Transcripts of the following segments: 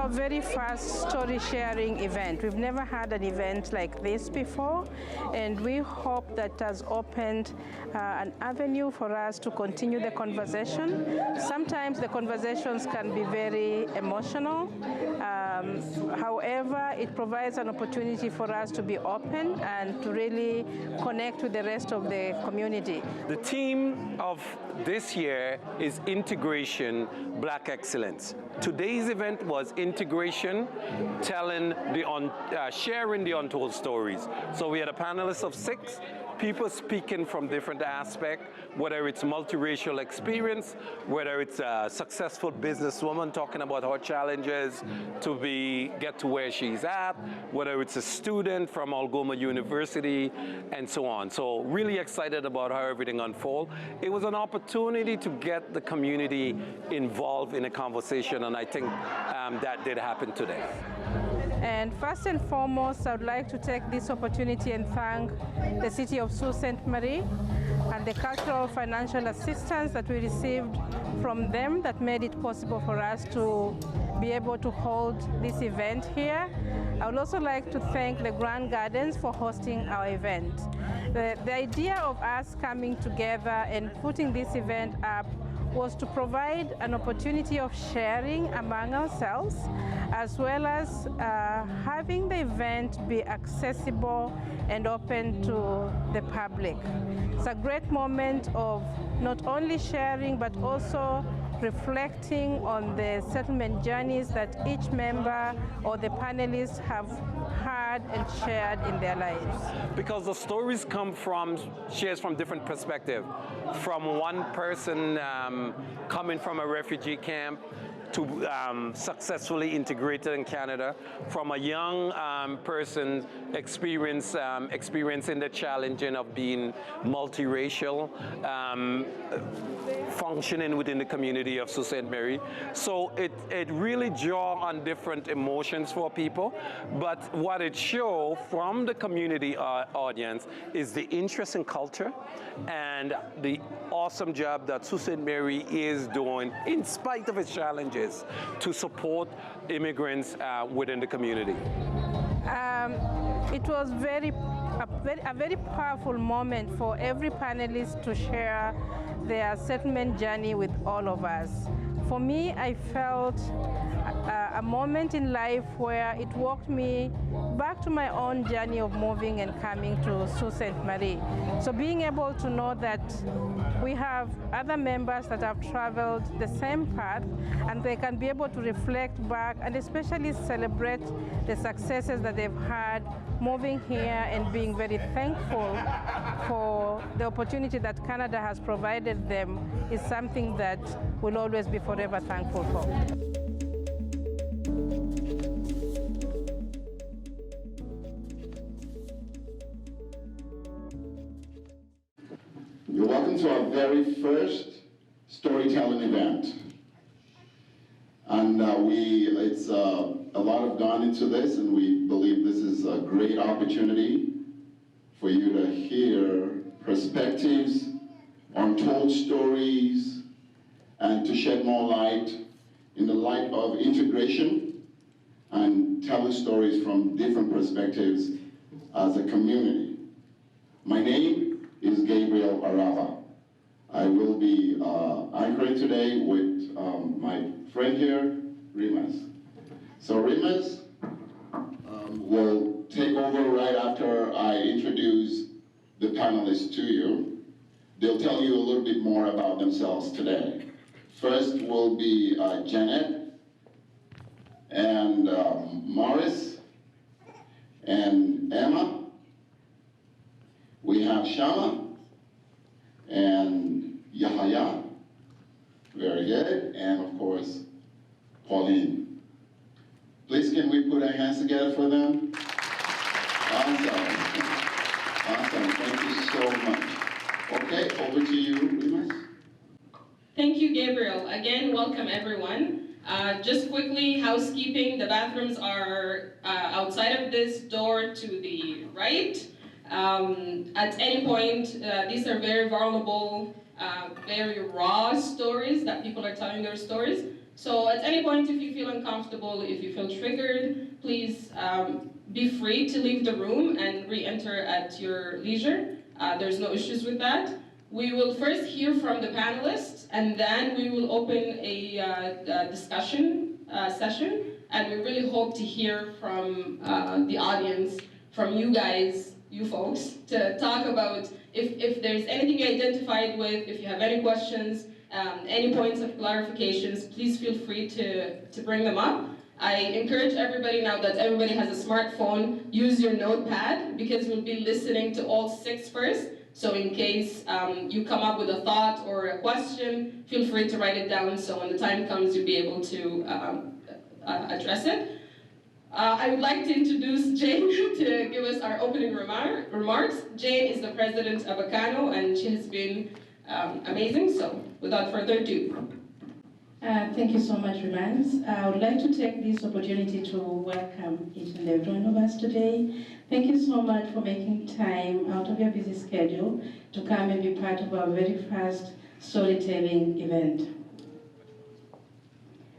our very first story sharing event. We've never had an event like this before, and we hope that has opened an avenue for us to continue the conversation. Sometimes the conversations can be very emotional. However, it provides an opportunity for us to be open and to really connect with the rest of the community. The theme of this year is Integration, Black Excellence. Today's event was integration, sharing the untold stories. So we had a panelist of 6 people speaking from different aspects, whether it's multiracial experience, whether it's a successful businesswoman talking about her challenges to get to where she's at, whether it's a student from Algoma University, and so on. So really excited about how everything unfolded. It was an opportunity to get the community involved in a conversation, and I think that did happen today. And first and foremost, I would like to take this opportunity and thank the City of Sault Ste. Marie and the cultural financial assistance that we received from them that made it possible for us to be able to hold this event here. I would also like to thank the Grand Gardens for hosting our event. The idea of us coming together and putting this event up was to provide an opportunity of sharing among ourselves, as well as having the event be accessible and open to the public. It's a great moment of not only sharing, but also reflecting on the settlement journeys that each member or the panelists have had and shared in their lives. Because the stories shares from different perspectives. From one person coming from a refugee camp to successfully integrated in Canada, from a young person experiencing the challenging of being multiracial, functioning within the community of Sault Ste. Marie. So it really draws on different emotions for people, but what it shows from the community audience is the interest in culture and the awesome job that Sault Ste. Marie is doing in spite of its challenges to support immigrants within the community. It was a very powerful moment for every panelist to share their settlement journey with all of us. For me, I felt a moment in life where it walked me back to my own journey of moving and coming to Sault Ste. Marie. So being able to know that we have other members that have traveled the same path, and they can be able to reflect back and especially celebrate the successes that they've had moving here and being very thankful for the opportunity that Canada has provided them is something that we'll always be forever thankful for. You're welcome to our very first storytelling event. And it's a lot have gone into this, and we believe this is a great opportunity for you to hear perspectives, untold stories, and to shed more light in the light of integration and telling stories from different perspectives as a community. My name is Gabriel Arava. I will be anchoring today with my friend here, Rimas. So Rimas will take over right after I introduce the panelists to you. They'll tell you a little bit more about themselves today. First will be Janet and Morris and Emma. We have Shama and Yahaya, very good, and of course, Pauline. Please can we put our hands together for them? Awesome, awesome, thank you so much. Okay, over to you, Rimas. Thank you, Gabriel. Again, welcome everyone. Just quickly, housekeeping, the bathrooms are outside of this door to the right. At any point, these are very vulnerable very raw stories that people are telling their stories. So at any point, if you feel uncomfortable, if you feel triggered, please be free to leave the room and re-enter at your leisure. There's no issues with that. We will first hear from the panelists, and then we will open a discussion session, and we really hope to hear from the audience, from you guys, you folks, to talk about if there's anything you identified with, if you have any questions, any points of clarifications, please feel free to bring them up. I encourage everybody, now that everybody has a smartphone, use your notepad, because we'll be listening to all 6 first. So in case you come up with a thought or a question, feel free to write it down, so when the time comes, you'll be able to address it. I would like to introduce Jane to give us our opening remarks. Jane is the president of ACCANO, and she has been amazing, so without further ado. Thank you so much, Romance. I would like to take this opportunity to welcome each and every one of us today. Thank you so much for making time out of your busy schedule to come and be part of our very first storytelling event.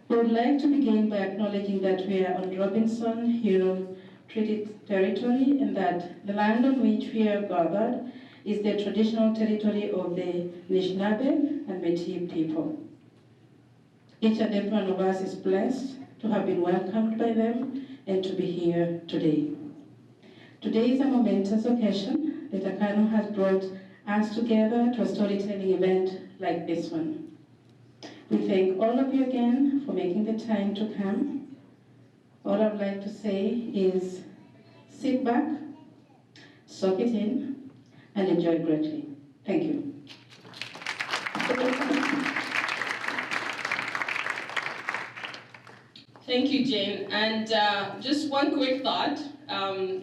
We would like to begin by acknowledging that we are on Robinson Huron Treaty territory, and that the land on which we are gathered is the traditional territory of the Anishinaabe and Métis people. Each and every one of us is blessed to have been welcomed by them and to be here today. Today is a momentous occasion that ACCANO has brought us together to a storytelling event like this one. We thank all of you again for making the time to come. All I'd like to say is sit back, soak it in, and enjoy greatly. Thank you. Thank you, Jane. And just one quick thought.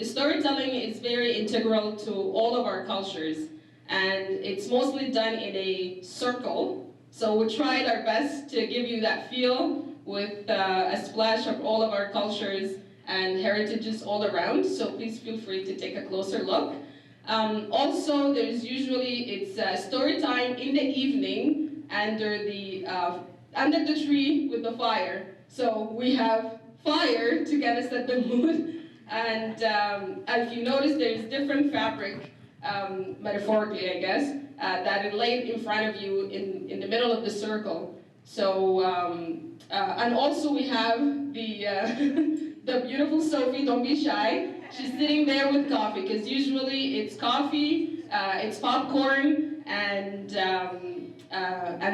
Storytelling is very integral to all of our cultures, and it's mostly done in a circle. So we tried our best to give you that feel with a splash of all of our cultures and heritages all around. So please feel free to take a closer look. Also, there's usually, it's story time in the evening under the tree with the fire. So we have fire to get us at the mood. And if you notice, there's different fabric, metaphorically, I guess, that is laid in front of you in the middle of the circle. So, and also we have the, the beautiful Sophie, don't be shy. She's sitting there with coffee, because usually it's coffee, it's popcorn, and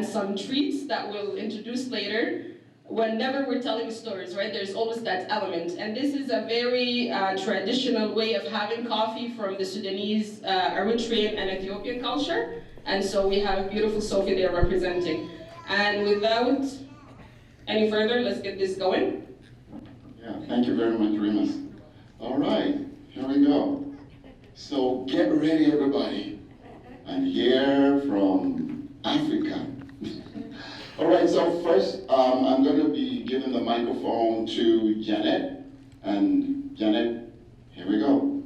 some treats that we'll introduce later. Whenever we're telling stories, right, there's always that element. And this is a very traditional way of having coffee from the Sudanese, Eritrean, and Ethiopian culture. And so we have beautiful Sophie there representing. And without any further, let's get this going. Yeah, thank you very much, Remus. All right, here we go. So get ready, everybody, and hear from Africa. All right, so first, I'm going to be giving the microphone to Janet. And Janet, here we go.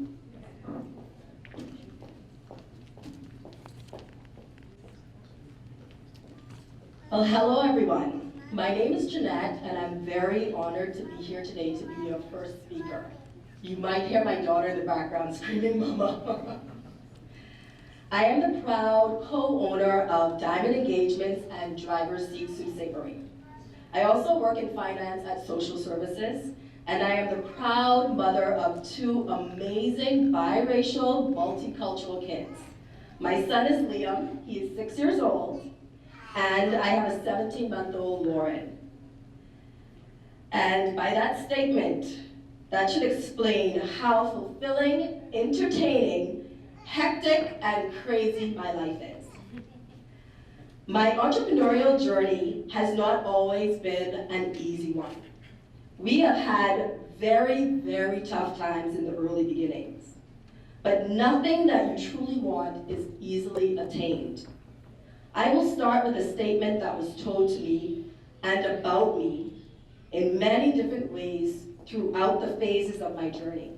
Well, hello everyone. My name is Jeanette, and I'm very honored to be here today to be your first speaker. You might hear my daughter in the background screaming, Mama. I am the proud co-owner of Diamond Engagements and Driver's Seat Soothsayery. I also work in finance at Social Services, and I am the proud mother of 2 amazing biracial, multicultural kids. My son is Liam, he is 6 years old, and I have a 17-month-old Lauren. And by that statement, that should explain how fulfilling, entertaining, hectic, and crazy my life is. My entrepreneurial journey has not always been an easy one. We have had very, very tough times in the early beginnings, but nothing that you truly want is easily attained. I will start with a statement that was told to me and about me in many different ways throughout the phases of my journey.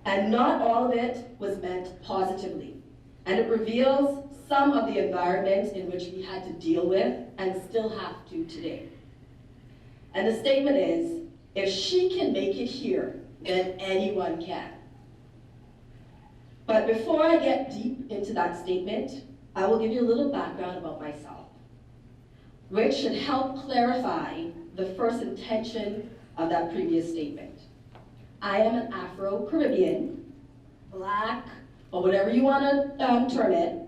And not all of it was meant positively. And it reveals some of the environment in which we had to deal with and still have to today. And the statement is, if she can make it here, then anyone can. But before I get deep into that statement, I will give you a little background about myself, which should help clarify the first intention of that previous statement. I am an Afro-Caribbean, Black, or whatever you want to term it,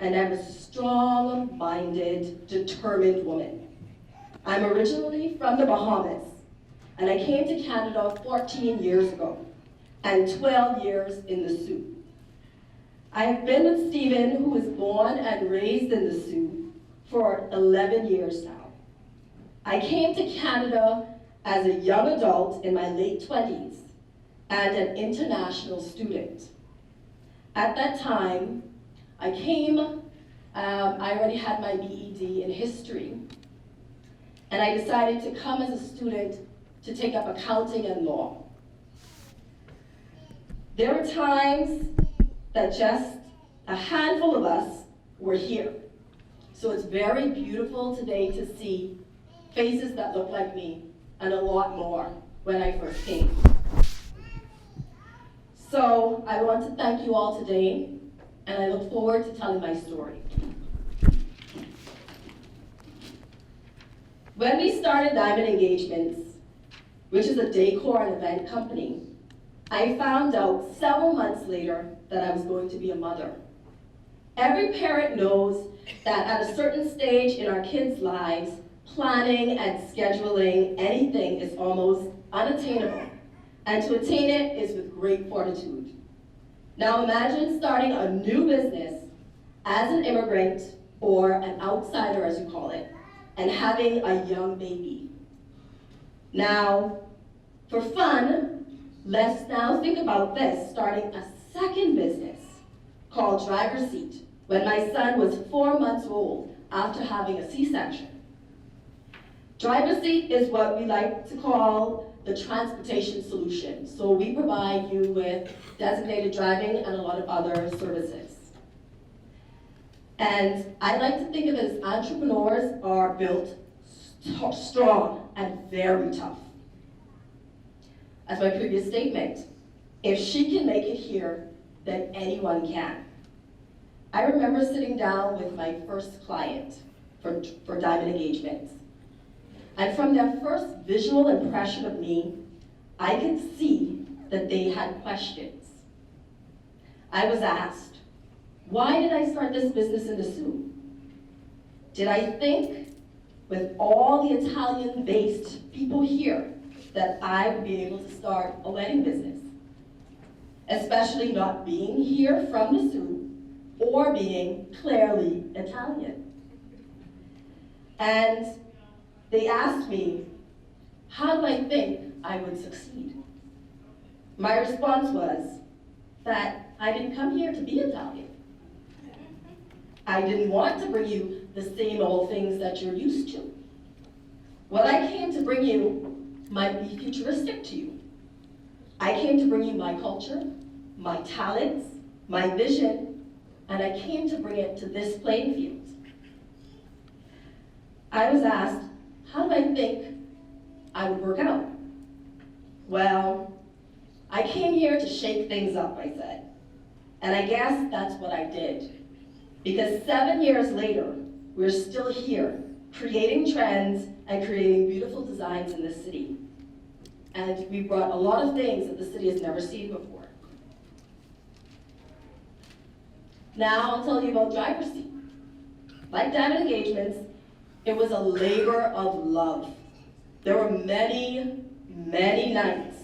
and I'm a strong-minded, determined woman. I'm originally from the Bahamas, and I came to Canada 14 years ago, and 12 years in the Sault. I have been with Stephen, who was born and raised in the Sault, for 11 years now. I came to Canada as a young adult in my late 20s and an international student. At that time, I already had my BEd in history, and I decided to come as a student to take up accounting and law. There were times that just a handful of us were here. So it's very beautiful today to see faces that look like me, and a lot more when I first came. So I want to thank you all today, and I look forward to telling my story. When we started Diamond Engagements, which is a decor and event company, I found out several months later that I was going to be a mother. Every parent knows that at a certain stage in our kids' lives, planning and scheduling anything is almost unattainable, and to attain it is with great fortitude. Now imagine starting a new business as an immigrant, or an outsider as you call it, and having a young baby. Now, for fun, let's now think about this, starting a second business called Driver's Seat when my son was 4 months old after having a C-section. Driver's Seat is what we like to call the transportation solution. So we provide you with designated driving and a lot of other services. And I like to think of it as entrepreneurs are built strong and very tough. As my previous statement, if she can make it here, then anyone can. I remember sitting down with my first client for Diamond Engagements. And from their first visual impression of me, I could see that they had questions. I was asked, why did I start this business in the Sault? Did I think with all the Italian-based people here that I would be able to start a wedding business? Especially not being here from the Sault or being clearly Italian. And they asked me, how do I think I would succeed? My response was that I didn't come here to be Italian. I didn't want to bring you the same old things that you're used to. What I came to bring you might be futuristic to you. I came to bring you my culture, my talents, my vision, and I came to bring it to this playing field. I was asked, how do I think I would work out? Well, I came here to shake things up, I said. And I guess that's what I did. Because 7 years later, we're still here, creating trends and creating beautiful designs in this city. And we brought a lot of things that the city has never seen before. Now I'll tell you about Driver's Seat. Like Diamond Engagements, it was a labor of love. There were many, many nights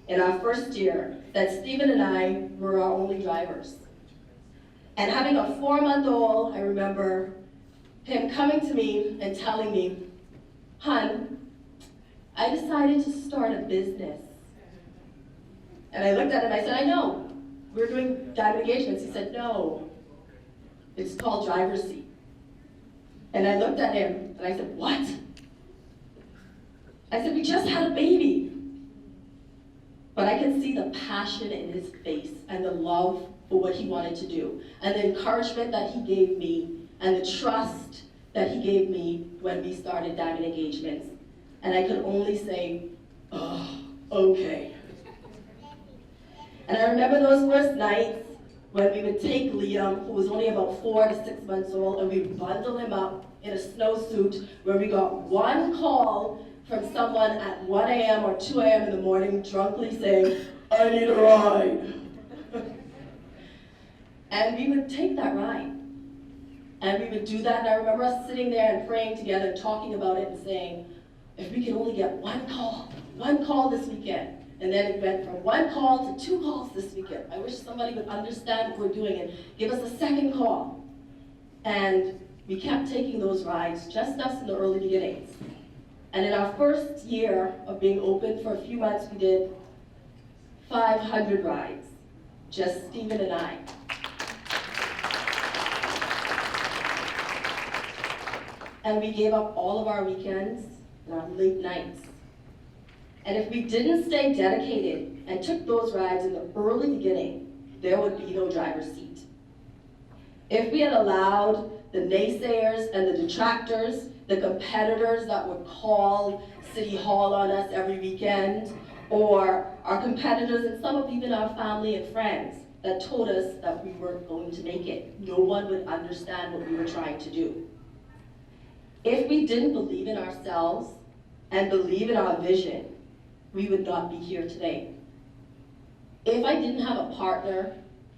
in our first year that Stephen and I were our only drivers. And having a 4-month-old, I remember him coming to me and telling me, "Hun, I decided to start a business." And I looked at him, I said, "I know, we're doing Diamond Engagements." He said, "No, it's called Driver's Seat." And I looked at him and I said, "What?" I said, "We just had a baby." But I could see the passion in his face and the love for what he wanted to do, and the encouragement that he gave me, and the trust that he gave me when we started diamond engagements. And I could only say, oh, okay. And I remember those first nights when we would take Liam, who was only about 4 to 6 months old, and we'd bundle him up in a snowsuit, where we got one call from someone at 1 a.m. or 2 a.m. in the morning, drunkenly saying, I need a ride. And we would take that ride. And we would do that, and I remember us sitting there and praying together, talking about it and saying, if we could only get one call this weekend. And then it went from 1 call to 2 calls this weekend. I wish somebody would understand what we're doing and give us a second call. And we kept taking those rides, just us in the early beginnings. And in our first year of being open, for a few months, we did 500 rides, just Stephen and I. And we gave up all of our weekends and our late nights. And if we didn't stay dedicated and took those rides in the early beginning, there would be no driver's seat. If we had allowed the naysayers and the detractors, the competitors that would call City Hall on us every weekend, or our competitors and some of even our family and friends that told us that we weren't going to make it, no one would understand what we were trying to do. If we didn't believe in ourselves and believe in our vision, we would not be here today. If I didn't have a partner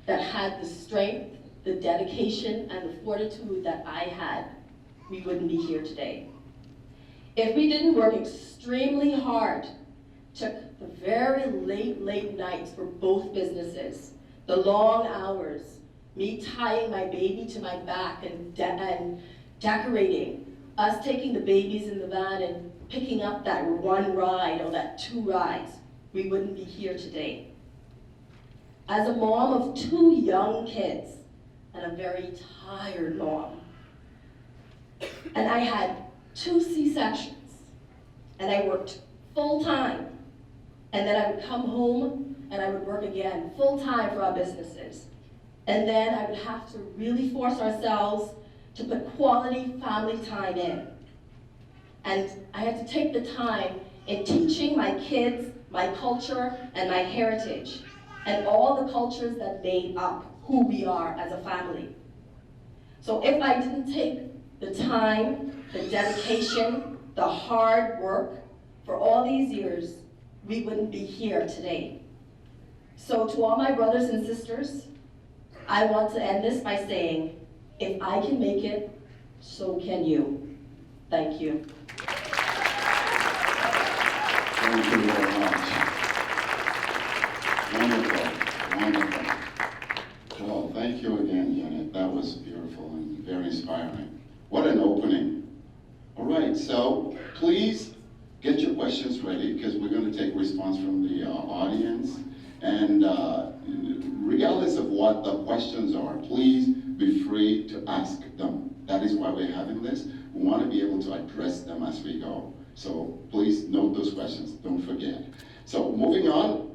that had the strength, the dedication, and the fortitude that I had, we wouldn't be here today. If we didn't work extremely hard, took the very late nights for both businesses, the long hours, me tying my baby to my back and decorating, us taking the babies in the van and picking up that 1 ride or that 2 rides, we wouldn't be here today. As a mom of 2 young kids and a very tired mom, and I had 2 C-sections, and I worked full time, and then I would come home and I would work again full time for our businesses. And then I would have to really force ourselves to put quality family time in. And I had to take the time in teaching my kids my culture and my heritage, and all the cultures that made up who we are as a family. So if I didn't take the time, the dedication, the hard work for all these years, we wouldn't be here today. So to all my brothers and sisters, I want to end this by saying, if I can make it, so can you. Thank you. Thank you very much. Wonderful, wonderful. Well, thank you again, Janet. That was beautiful and very inspiring. What an opening. All right, so please get your questions ready, because we're going to take response from the audience. And regardless of what the questions are, please be free to ask them. That is why we're having this. We want to be able to address them as we go. So please note those questions, don't forget. So moving on,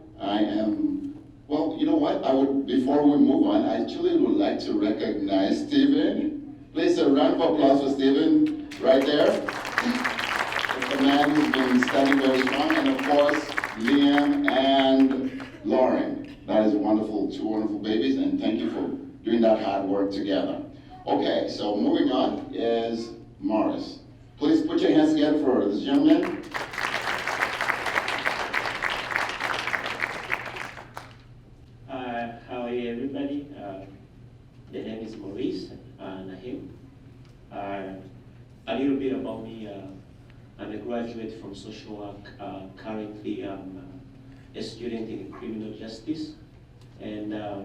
well, you know what? Before we move on, I actually would like to recognize Stephen. Please, a round of applause for Stephen, right there. The man who's been standing very strong, and of course, Liam and Lauren. That is wonderful, 2 wonderful babies, and thank you for doing that hard work together. Okay, so moving on is Morris. Please put your hands together for this gentleman. How are you, everybody? The name is Maurice Nahim. A little bit about me. I'm a graduate from social work. Currently, I'm a student in criminal justice. And a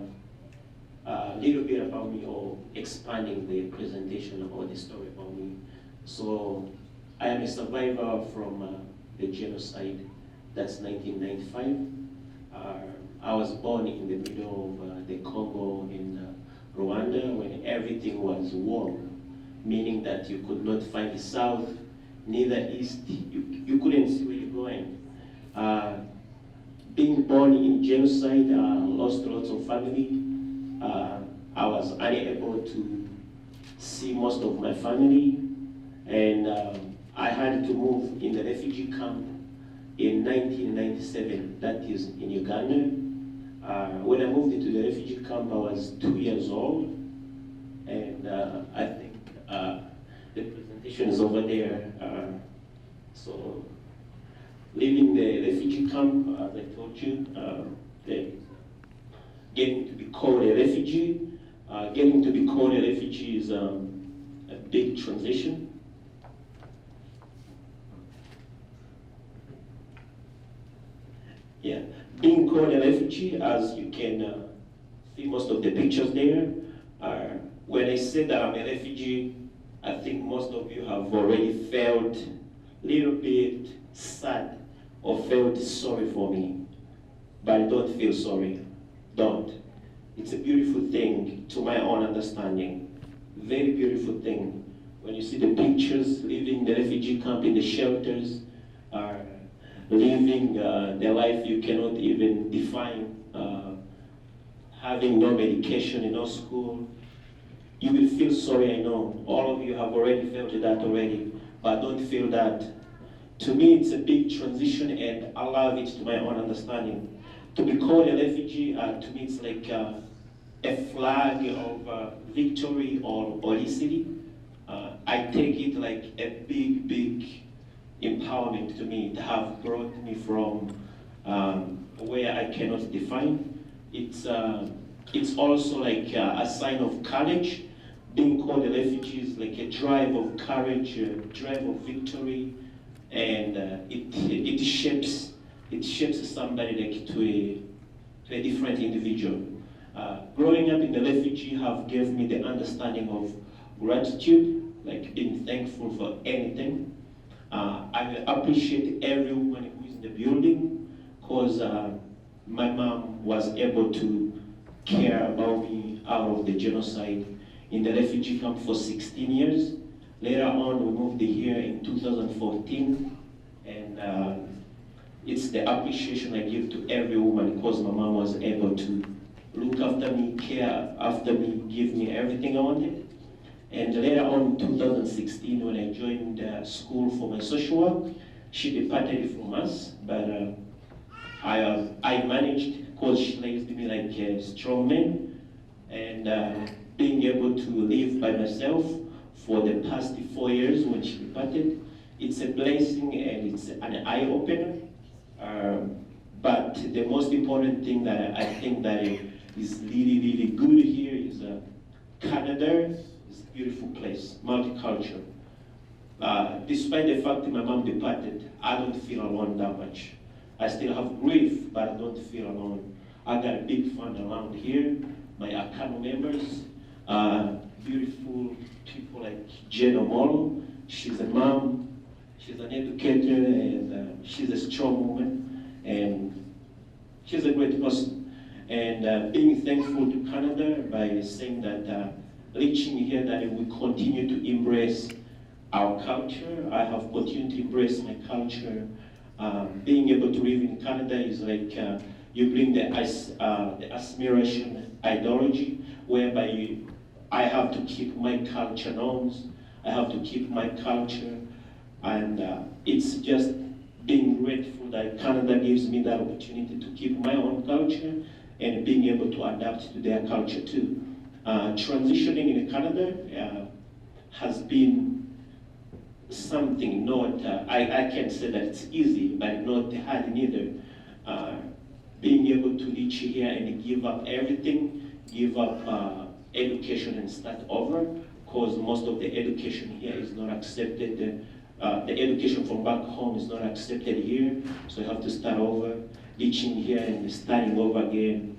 little bit about me, or expanding the presentation or the story about me. So I am a survivor from the genocide. That's 1995. I was born in the middle of the Congo in Rwanda, when everything was war, meaning that you could not find the south, neither east. You couldn't see where you're going. Being born in genocide, lost lots of family, I was unable to see most of my family, and I had to move in the refugee camp in 1997, that is in Uganda. When I moved into the refugee camp, I was 2 years old, and I think the presentation is over there. So, leaving the refugee camp, as I told you, getting to be called a refugee. Getting to be called a refugee is a big transition. Yeah, being called a refugee, as you can see most of the pictures there, when I say that I'm a refugee, I think most of you have already felt a little bit sad or felt sorry for me, but don't feel sorry, don't. It's a beautiful thing to my own understanding, very beautiful thing. When you see the pictures, living the refugee camp in the shelters, living the life you cannot even define, having no medication, no school, you will feel sorry, I know. All of you have already felt that already, but don't feel that. To me, it's a big transition, and I love it to my own understanding. To be called a refugee, to me, it's like a flag of victory or holicity. I take it like a big, big empowerment to me. It have brought me from where I cannot define. It's also like a sign of courage. Being called a refugee is like a drive of courage, a drive of victory, and it shapes somebody like to a different individual. Growing up in the refugee have gave me the understanding of gratitude, like being thankful for anything. I will appreciate everyone who is in the building, because my mom was able to care about me out of the genocide in the refugee camp for 16 years. Later on, we moved here in 2014, and it's the appreciation I give to every woman, because my mom was able to look after me, care after me, give me everything I wanted. And later on, in 2016, when I joined school for my social work, she departed from us, but I managed, because she raised me like a strong man, and being able to live by myself for the past 4 years when she departed, it's a blessing and it's an eye-opener. But the most important thing that I think that is really, really good here is Canada. It's a beautiful place, multicultural. Despite the fact that my mom departed, I don't feel alone that much. I still have grief, but I don't feel alone. I got a big fun around here. My ACCANO members, beautiful people like Jen Omolo. She's a mom, she's an educator, and she's a strong woman, and she's a great person. And being thankful to Canada by saying that reaching here that we continue to embrace our culture. I have continued to embrace my culture. Being able to live in Canada is like you bring the assimilation ideology, whereby I have to keep my culture norms, I have to keep my culture, and it's just being grateful that Canada gives me that opportunity to keep my own culture and being able to adapt to their culture too. Transitioning in Canada has been something not, I can't say that it's easy, but not hard neither. Being able to reach here and give up everything, give up education and start over, because most of the education here is not accepted. The education from back home is not accepted here, so you have to start over, reaching here and starting over again.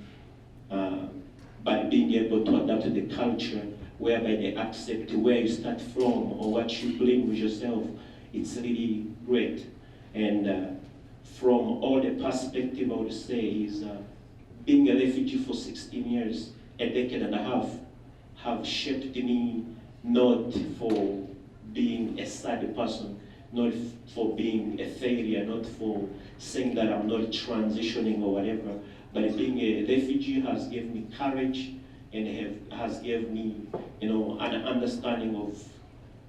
But being able to adapt to the culture, whereby they accept where you start from or what you bring with yourself, it's really great. And from all the perspective, I would say is being a refugee for 16 years, a decade and a half, have shaped me not for being a sad person, not for being a failure, not for saying that I'm not transitioning or whatever, but being a refugee has given me courage, and has given me, an understanding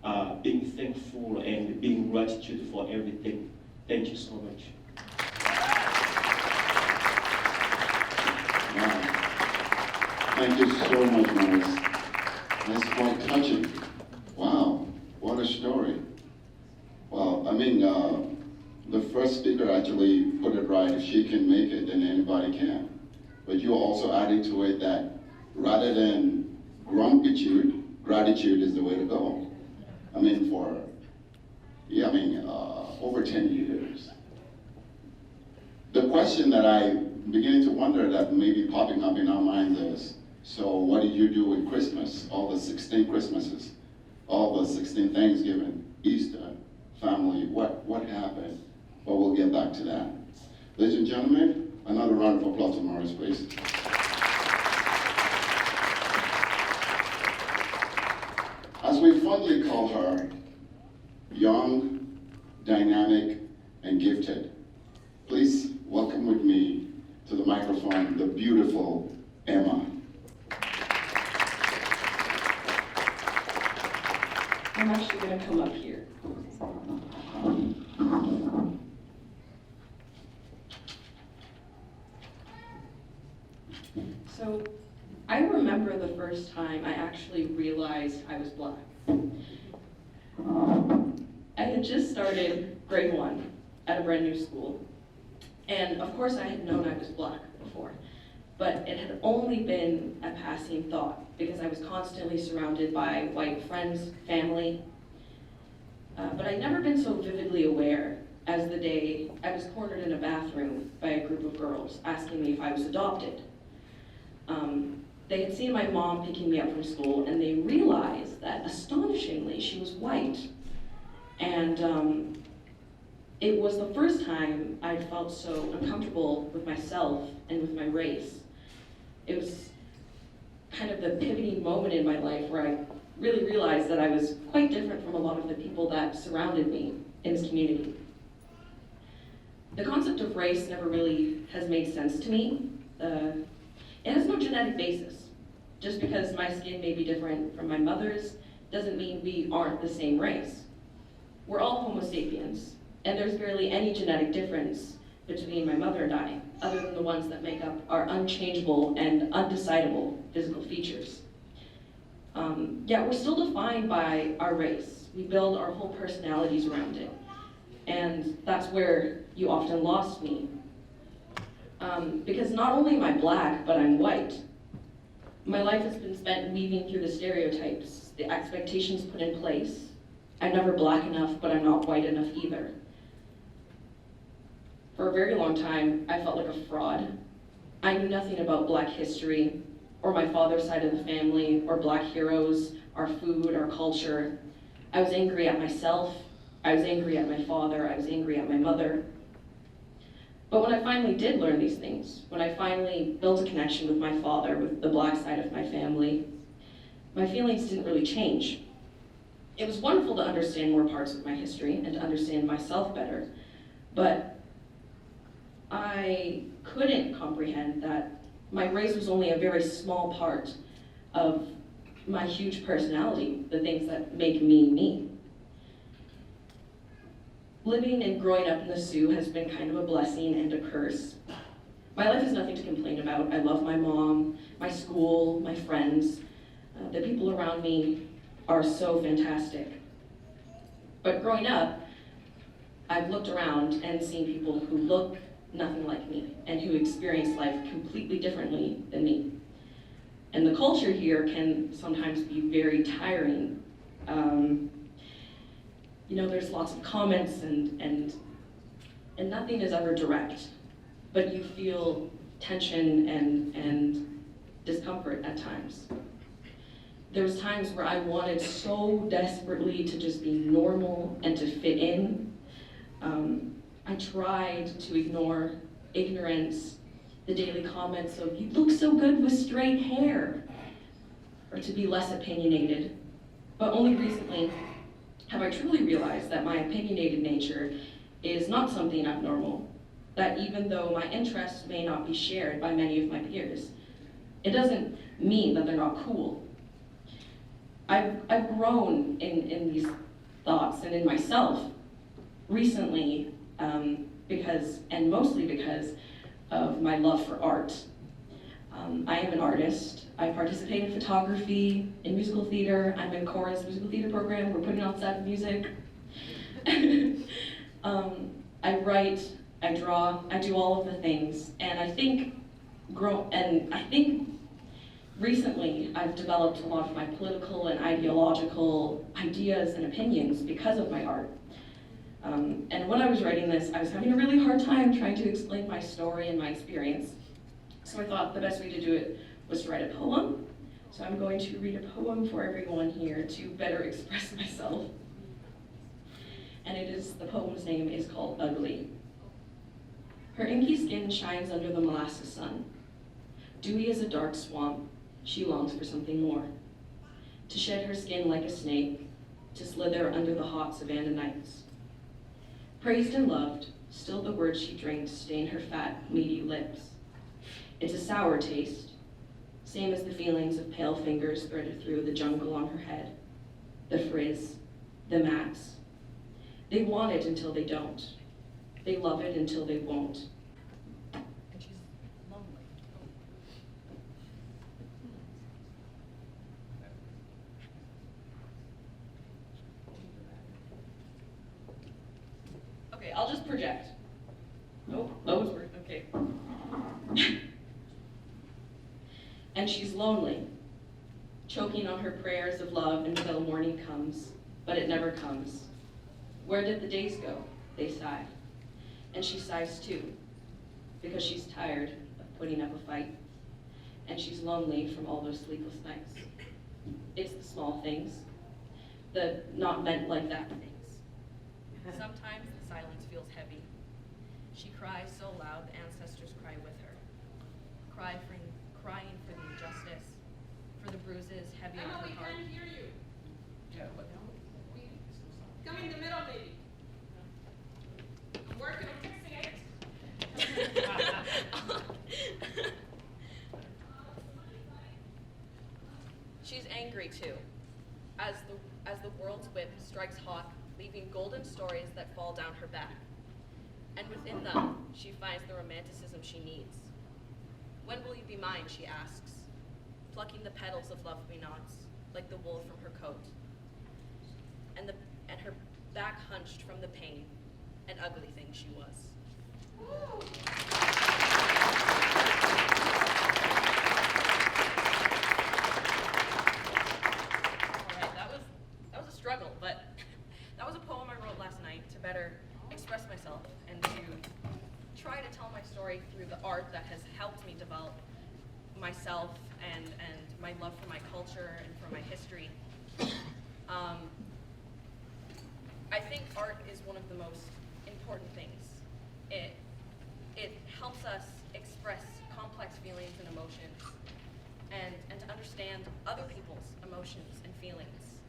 of being thankful and being gratitude for everything. Thank you so much. Wow. Thank you so much, Maurice. That's quite touching. Wow, what a story. Well, I mean, the first speaker actually put it right. If she can make it, then anybody can. But you're also adding to it that rather than grumpitude, gratitude is the way to go. I mean, over 10 years. The question that I'm beginning to wonder that may be popping up in our minds is, so what did you do with Christmas? All the 16 Christmases, all the 16 Thanksgiving, Easter, family, what happened? But we'll get back to that. Ladies and gentlemen, another round of applause to Maurice, please. As we fondly call her, young, dynamic, and gifted, please welcome with me to the microphone the beautiful Emma. I'm actually going to come up here. So, I remember the first time I actually realized I was Black. I had just started grade 1 at a brand new school, and of course I had known I was Black before, but it had only been a passing thought because I was constantly surrounded by white friends, family, but I'd never been so vividly aware as the day I was cornered in a bathroom by a group of girls asking me if I was adopted. They had seen my mom picking me up from school, and they realized that, astonishingly, she was white. And it was the first time I'd felt so uncomfortable with myself and with my race. It was kind of the pivoting moment in my life where I really realized that I was quite different from a lot of the people that surrounded me in this community. The concept of race never really has made sense to me. It has no genetic basis. Just because my skin may be different from my mother's doesn't mean we aren't the same race. We're all Homo sapiens, and there's barely any genetic difference between my mother and I, other than the ones that make up our unchangeable and undecidable physical features. Yet we're still defined by our race. We build our whole personalities around it, and that's where you often lost me. Because not only am I Black, but I'm white. My life has been spent weaving through the stereotypes, the expectations put in place. I'm never Black enough, but I'm not white enough either. For a very long time, I felt like a fraud. I knew nothing about Black history, or my father's side of the family, or Black heroes, our food, our culture. I was angry at myself, I was angry at my father, I was angry at my mother. But when I finally did learn these things, when I finally built a connection with my father, with the Black side of my family, my feelings didn't really change. It was wonderful to understand more parts of my history and to understand myself better, but I couldn't comprehend that my race was only a very small part of my huge personality, the things that make me me. Living and growing up in the Sioux has been kind of a blessing and a curse. My life is nothing to complain about. I love my mom, my school, my friends. The people around me are so fantastic. But growing up, I've looked around and seen people who look nothing like me and who experience life completely differently than me. And the culture here can sometimes be very tiring. There's lots of comments and nothing is ever direct, but you feel tension and discomfort at times. There was times where I wanted so desperately to just be normal and to fit in. I tried to ignore ignorance, the daily comments of, "You look so good with straight hair," or to be less opinionated. But only recently have I truly realized that my opinionated nature is not something abnormal, that even though my interests may not be shared by many of my peers, It doesn't mean that they're not cool. I've grown in these thoughts and in myself recently and mostly because of my love for art. I am an artist. I participate in photography, in musical theater. I'm in chorus musical theater program. We're putting on sad music. I write, I draw, I do all of the things, and I think recently I've developed a lot of my political and ideological ideas and opinions because of my art. And when I was writing this, I was having a really hard time trying to explain my story and my experience. So I thought the best way to do it was to write a poem. So I'm going to read a poem for everyone here to better express myself. And the poem's name is called Ugly. Her inky skin shines under the molasses sun. Dewy as a dark swamp, she longs for something more. To shed her skin like a snake, to slither under the hot savanna nights. Praised and loved, still the words she drinks stain her fat, meaty lips. It's a sour taste, same as the feelings of pale fingers threaded through the jungle on her head. The frizz, the mats. They want it until they don't. They love it until they won't. And she's lonely. Okay, I'll just project. Oh, it's working, okay. And she's lonely, choking on her prayers of love until morning comes, but it never comes. Where did the days go? They sigh. And she sighs too, because she's tired of putting up a fight. And she's lonely from all those sleepless nights. It's the small things, the not meant like that things. Sometimes the silence feels heavy. She cries so loud the ancestors cry with her. Crying for the injustice, for the bruises heavy on her heart. Emma, we can't hear you. Yeah, what? Come in the middle, baby. I'm working on fixing it. She's angry too, as the world's whip strikes hot, leaving golden stories that fall down her back. And within them, she finds the romanticism she needs. When will you be mine, she asks, plucking the petals of lovely knots, like the wool from her coat. And her back hunched from the pain, an ugly thing she was. All right, that was a struggle, but that was a poem I wrote last night to better express myself and to try to tell my story through the art that has helped me develop myself and my love for my culture and for my history. I think art is one of the most important things. It helps us express complex feelings and emotions and to understand other people's emotions and feelings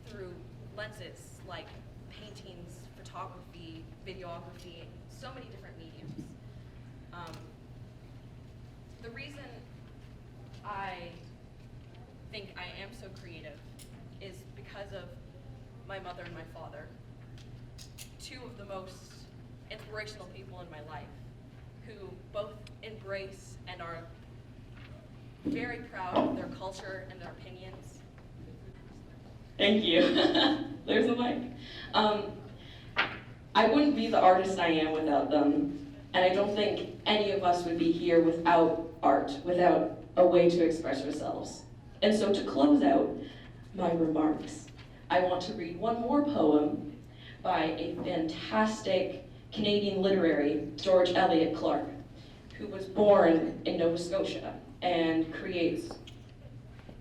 through lenses like paintings, photography, videography, so many different mediums. The reason I think I am so creative is because of my mother and my father, two of the most inspirational people in my life, who both embrace and are very proud of their culture and their opinions. Thank you. There's the mic. I wouldn't be the artist I am without them, and I don't think any of us would be here without art, without a way to express ourselves. And so to close out my remarks, I want to read one more poem by a fantastic Canadian literary, George Eliot Clark, who was born in Nova Scotia and creates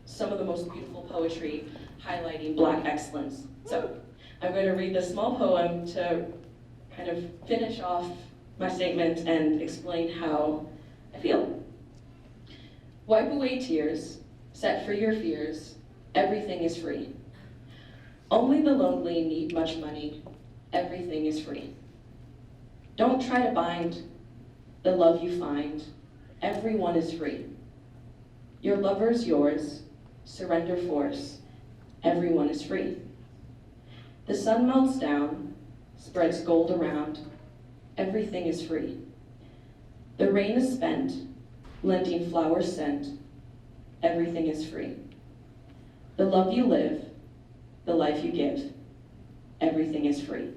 some of the most beautiful poetry highlighting Black excellence. So I'm going to read this small poem to kind of finish off my statement and explain how I feel. Wipe away tears, set free your fears, everything is free. Only the lonely need much money, everything is free. Don't try to bind the love you find, everyone is free. Your lover's yours, surrender force, everyone is free. The sun melts down, spreads gold around, everything is free. The rain is spent, lending flowers scent, everything is free. The love you live, the life you give, everything is free.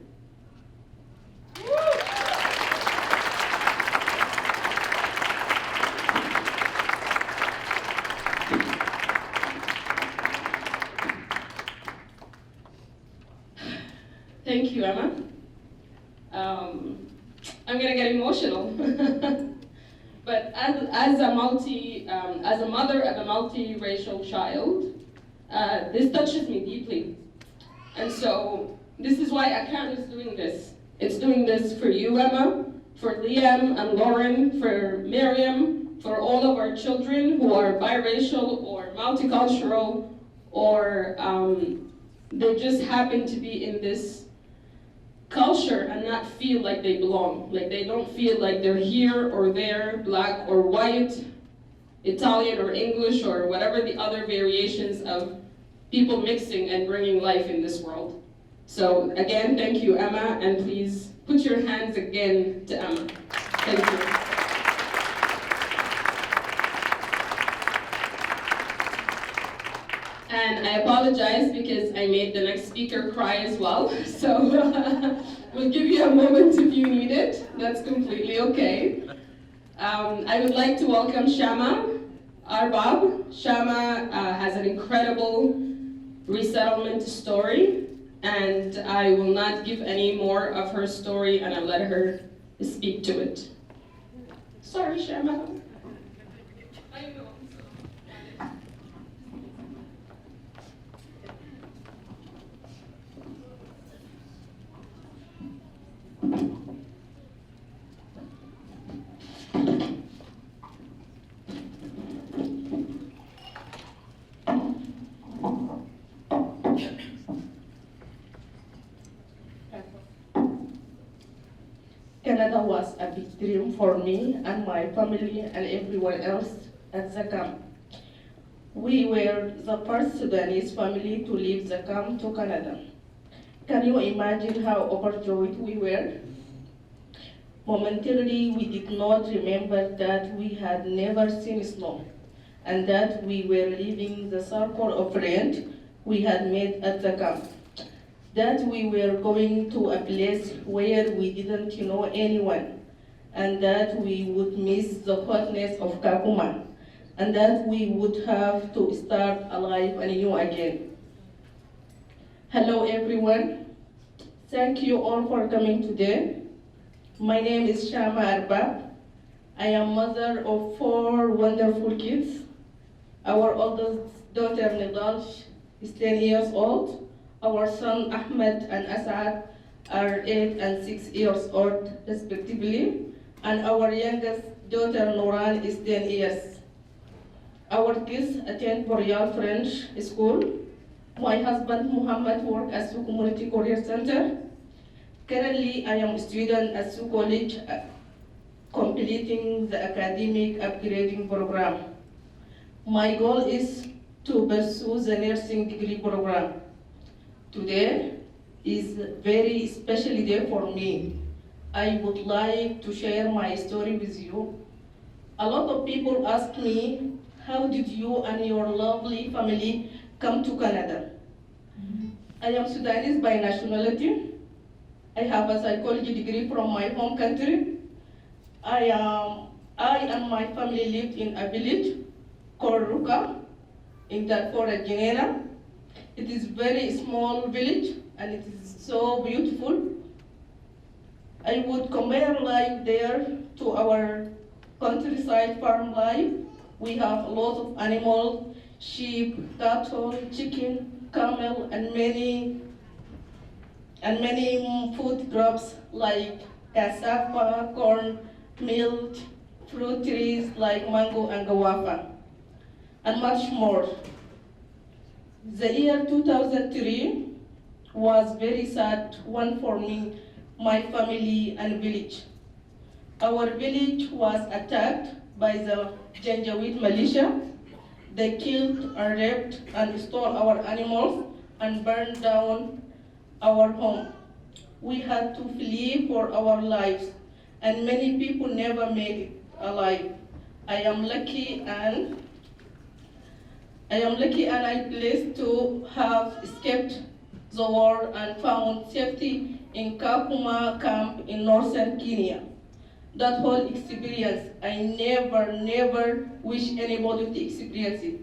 Thank you, Emma. I'm gonna get emotional. But as a mother of a multiracial child, this touches me deeply. And so this is why ACCANO is doing this. It's doing this for you, Emma, for Liam and Lauren, for Miriam, for all of our children who are biracial or multicultural, or they just happen to be in this culture and not feel like they belong. Like they don't feel like they're here or there, black or white, Italian or English, or whatever the other variations of people mixing and bringing life in this world. So again, thank you, Emma, and please put your hands again to Emma. Thank you. And I apologize because I made the next speaker cry as well. So we'll give you a moment if you need it. That's completely okay. I would like to welcome Shama Arbab. Shama has an incredible resettlement story, and I will not give any more of her story, and I'll let her speak to it. Sorry, Shama. I know. Canada was a big dream for me and my family and everyone else at the camp. We were the first Sudanese family to leave the camp to Canada. Can you imagine how overjoyed we were? Momentarily, we did not remember that we had never seen snow and that we were leaving the circle of friends we had made at the camp. That we were going to a place where we didn't know anyone, and that we would miss the hotness of Kakuma, and that we would have to start alive anew again. Hello everyone. Thank you all for coming today. My name is Shama Arbab. I am mother of 4 wonderful kids. Our oldest daughter Nidal is 10 years old. Our son Ahmed and Asad are 8 and 6 years old respectively, and our youngest daughter Nouran is 10 years. Our kids attend Boreal French School. My husband Muhammad works at Sault Community Career Center. Currently, I am a student at Sault College completing the academic upgrading program. My goal is to pursue the nursing degree program. Today is a very special day for me. I would like to share my story with you. A lot of people ask me, how did you and your lovely family come to Canada? I am Sudanese by nationality. I have a psychology degree from my home country. I and my family lived in a village called Ruka in Darfur, Guinea. It is a very small village and it is so beautiful. I would compare life there to our countryside farm life. We have a lot of animals, sheep, cattle, chicken, camel, and many food crops like cassava, corn, milk, fruit trees like mango and guava, and much more. The year 2003 was very sad one for me, my family and village. Our village was attacked by the Janjaweed militia They killed and raped and stole our animals and burned down our home. We had to flee for our lives, and many people never made it alive. I am lucky and I'm blessed to have escaped the war and found safety in Kakuma camp in northern Kenya. That whole experience, I never wish anybody to experience it.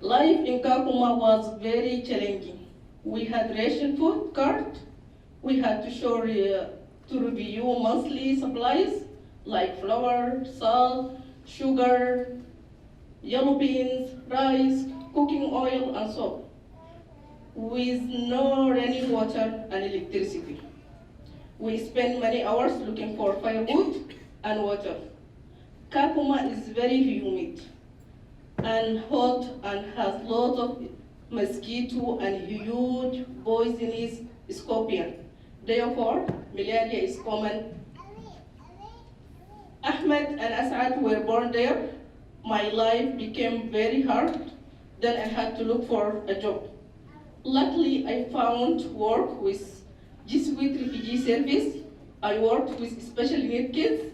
Life in Kakuma was very challenging. We had ration food cart. We had to review monthly supplies like flour, salt, sugar, yellow beans, rice, cooking oil, and soap, with no running water and electricity. We spend many hours looking for firewood and water. Kakuma is very humid and hot and has lots of mosquito and huge poisonous scorpion. Therefore, malaria is common. Ahmed and Asad were born there. My life became very hard. Then I had to look for a job. Luckily, I found work with Jesuit Refugee Service. I worked with special needs kids.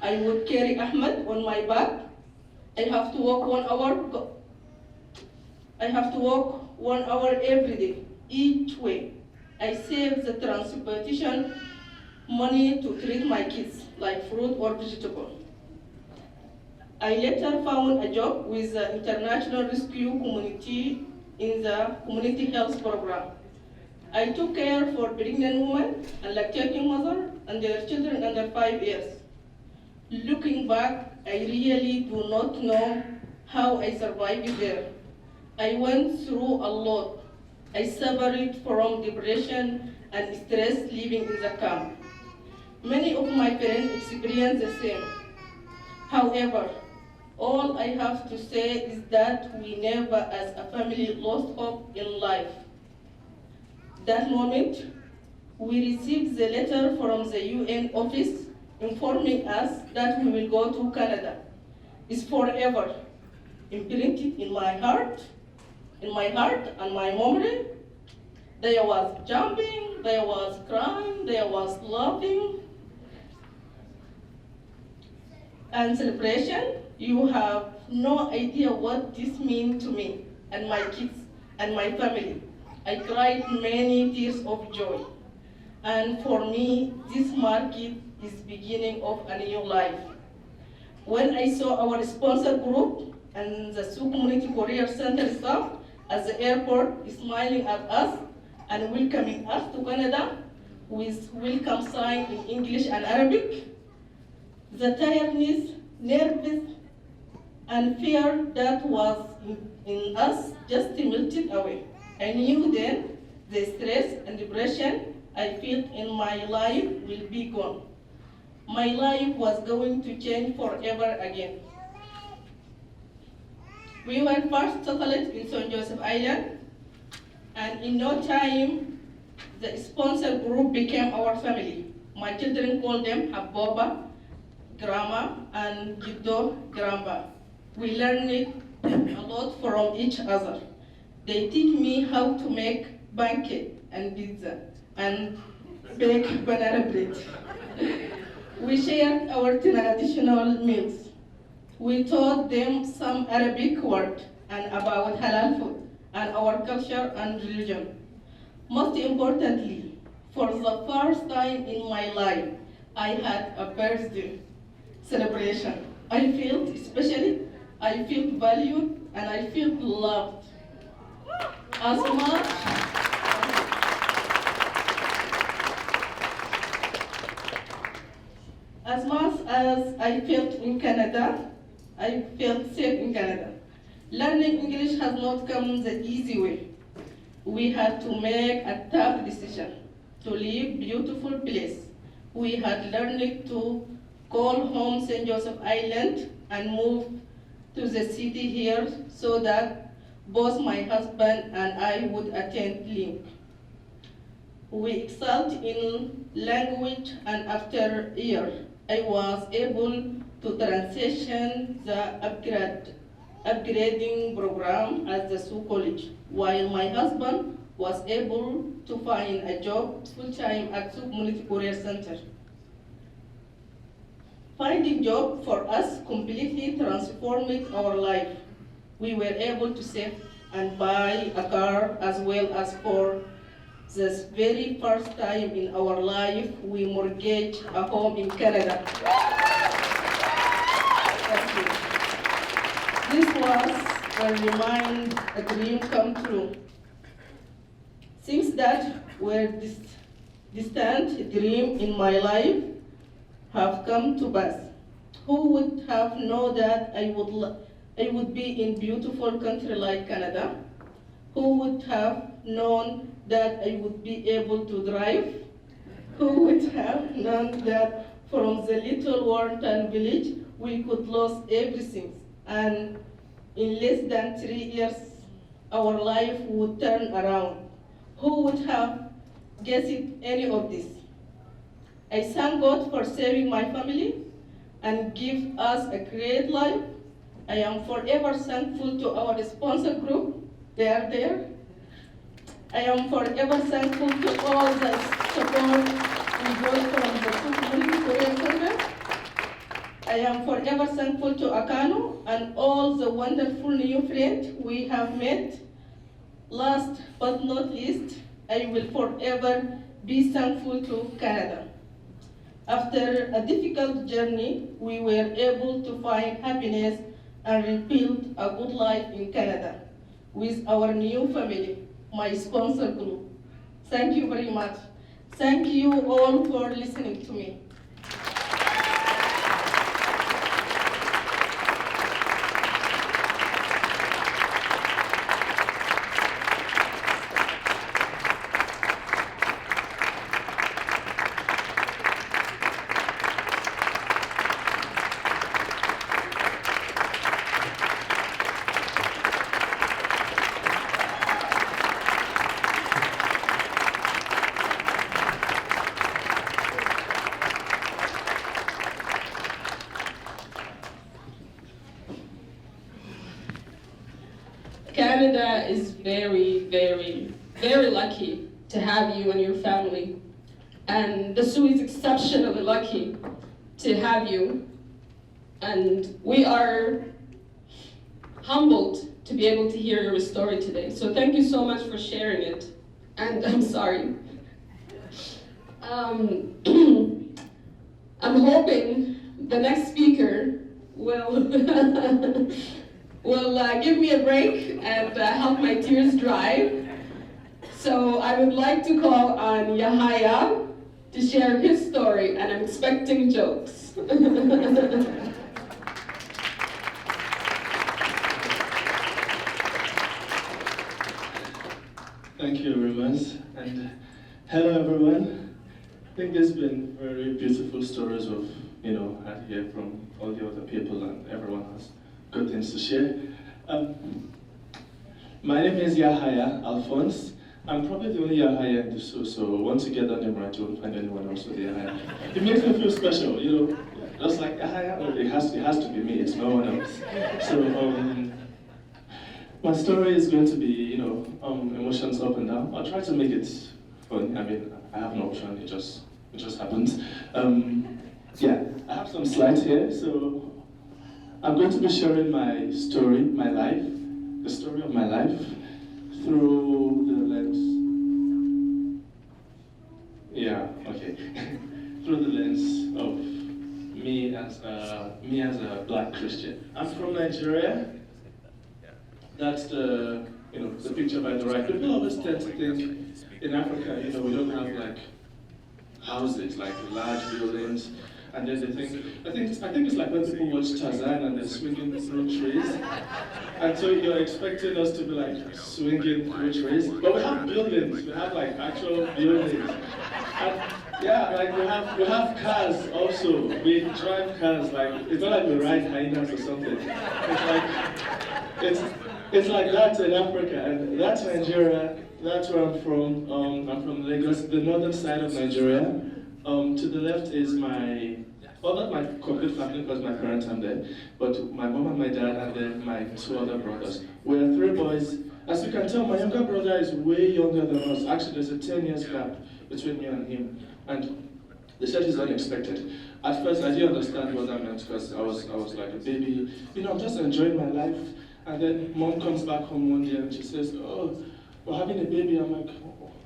I would carry Ahmed on my back. I have to walk 1 hour. I have to walk 1 hour every day, each way. I save the transportation money to treat my kids, like fruit or vegetable. I later found a job with the International Rescue Community in the Community Health Program. I took care for pregnant women and lactating mothers and their children under 5 years. Looking back, I really do not know how I survived there. I went through a lot. I suffered from depression and stress living in the camp. Many of my friends experienced the same. However, all I have to say is that we never as a family lost hope in life. That moment, we received the letter from the UN office informing us that we will go to Canada. It's forever imprinted in my heart and my memory. There was jumping, there was crying, there was laughing, and celebration. You have no idea what this means to me and my kids and my family. I cried many tears of joy. And for me, this market is beginning of a new life. When I saw our sponsor group and the Sault Community Career Center staff at the airport smiling at us and welcoming us to Canada with welcome sign in English and Arabic, the tiredness, nervous, and fear that was in us just melted away. I knew then the stress and depression I felt in my life will be gone. My life was going to change forever again. We were first settled in St. Joseph Island, and in no time, the sponsor group became our family. My children called them Aboba, Grandma, and Giddo, Grandpa. We learned a lot from each other. They teach me how to make pancake and pizza and bake banana bread. We shared our traditional meals. We taught them some Arabic word and about halal food and our culture and religion. Most importantly, for the first time in my life, I had a birthday celebration. I felt valued and I felt loved. As much as I felt in Canada, I felt safe in Canada. Learning English has not come the easy way. We had to make a tough decision to leave beautiful place. We had learned to call home St. Joseph Island and move to the city here so that both my husband and I would attend Link. We excelled in language, and after a year, I was able to transition the upgrading program at the Sault College, while my husband was able to find a job full-time at Sault Community Career Center. Finding job for us completely transformed our life. We were able to save and buy a car, as well as for the very first time in our life, we mortgaged a home in Canada. This was a dream come true. Things that were distant dream in my life have come to pass. Who would have known that I would be in beautiful country like Canada? Who would have known that I would be able to drive? Who would have known that from the little Warrenton village we could lose everything, and in less than 3 years our life would turn around? Who would have guessed any of this? I thank God for saving my family and give us a great life. I am forever thankful to our sponsor group. They are there. I am forever thankful to all the support we got from the Sault Community Career Center. I am forever thankful to ACCANO and all the wonderful new friends we have met. Last but not least, I will forever be thankful to Canada. After a difficult journey, we were able to find happiness and rebuild a good life in Canada with our new family, my sponsor group. Thank you very much. Thank you all for listening to me. Canada is very, very, very lucky to have you and your family. And the Sault is exceptionally lucky to have you. And we are humbled to be able to hear your story today. So thank you so much for sharing it. And I'm sorry. I'm hoping the next speaker will give me a break and help my tears dry. So I would like to call on Yahaya to share his story, and I'm expecting jokes. Thank you very much, and hello everyone. I think there's been very beautiful stories of, I hear from all the other people, and everyone has good things to share. My name is Yahaya Alphonse. I'm probably the only Yahaya in the Sault, so once you get that name right, you won't find anyone else with Yahaya. It makes me feel special, just like Yahaya, it has to be me, it's no one else. So my story is going to be, emotions up and down. I'll try to make it fun. I mean, I have no option, it just happens. Yeah, I have some slides here, so I'm going to be sharing my story, my life, the story of my life, through the lens. Yeah, okay. Through the lens of me as a Black Christian. I'm from Nigeria. That's the picture by the right. People always tend to think in Africa, we don't have like houses, like large buildings. And then they think, I think it's like when people watch Tarzan and they're swinging through trees. And so you're expecting us to be like swinging through trees. But we have buildings, we have like actual buildings. And yeah, like we have cars also. We drive cars, like, it's not like we ride hyenas or something. It's like that in Africa, and that's Nigeria, that's where I'm from. I'm from Lagos, the northern side of Nigeria. To the left is my well, not my complete family because my parents are there, but my mom and my dad and then my two other brothers. We're three boys. As you can tell, my younger brother is way younger than us. Actually, there's a 10 years gap between me and him. And they said it's unexpected. At first, I didn't understand what that meant because I was like a baby. You know, I'm just enjoying my life. And then mom comes back home one day and she says, oh, we're having a baby. I'm like,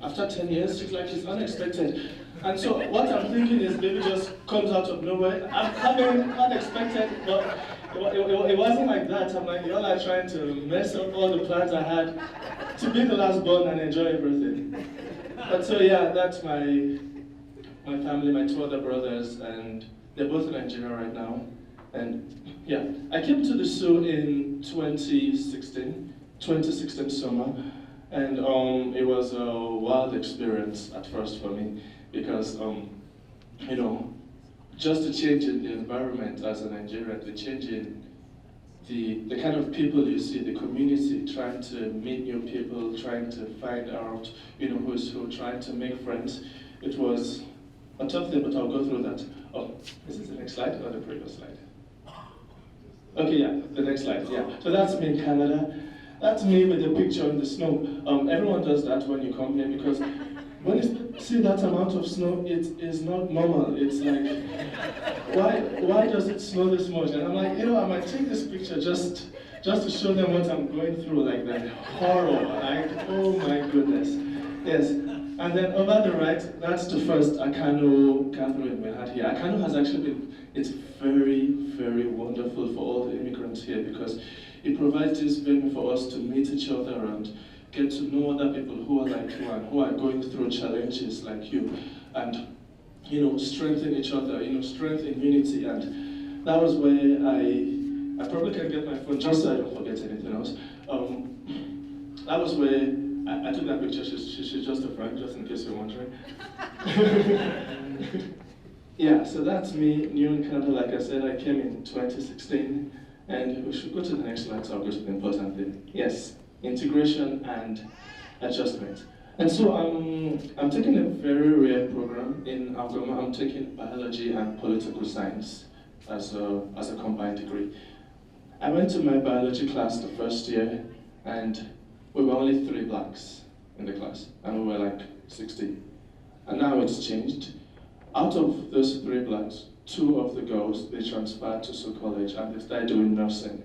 after 10 years? She's like, it's unexpected. And so what I'm thinking is baby just comes out of nowhere. I'm coming unexpected, but it wasn't like that. I'm like, y'all are trying to mess up all the plans I had to be the last born and enjoy everything. But so yeah, that's my family, my two other brothers, and they're both in Nigeria right now. And yeah, I came to the Sault in 2016 summer, and it was a wild experience at first for me because, you know, just the change in the environment as a Nigerian, the change in the kind of people you see, the community, trying to meet new people, trying to find out, you know, who's who, trying to make friends. It was a tough thing, but I'll go through that. Oh, is this the next slide or the previous slide? Okay, yeah, the next slide, yeah. So that's me in Canada. That's me with the picture in the snow. Everyone does that when you come here because when you see that amount of snow, it is not normal. It's like, why does it snow this much? And I'm like, you know, I might take this picture just to show them what I'm going through, like the horror, like, oh my goodness. Yes, and then over the right, that's the first ACCANO gathering we had here. ACCANO has actually been, it's very, very wonderful for all the immigrants here because it provides this venue for us to meet each other and get to know other people who are like you and who are going through challenges like you, and you know, strengthen each other, you know, strength in unity. And that was where I probably can get my phone just so I don't forget anything else. That was where I took that picture. She's just a friend, just in case you're wondering. Yeah, so that's me, new in Canada. Like I said, I came in 2016, and we should go to the next slide. So I'll go to the important thing. Yes. Integration and adjustment. And so I'm taking a very rare program in Algoma. I'm taking biology and political science as a combined degree. I went to my biology class the first year, and we were only 3 blacks in the class, and we were like 60. And now it's changed. Out of those 3 blacks, 2 of the girls, they transferred to Sault College and they started doing nursing.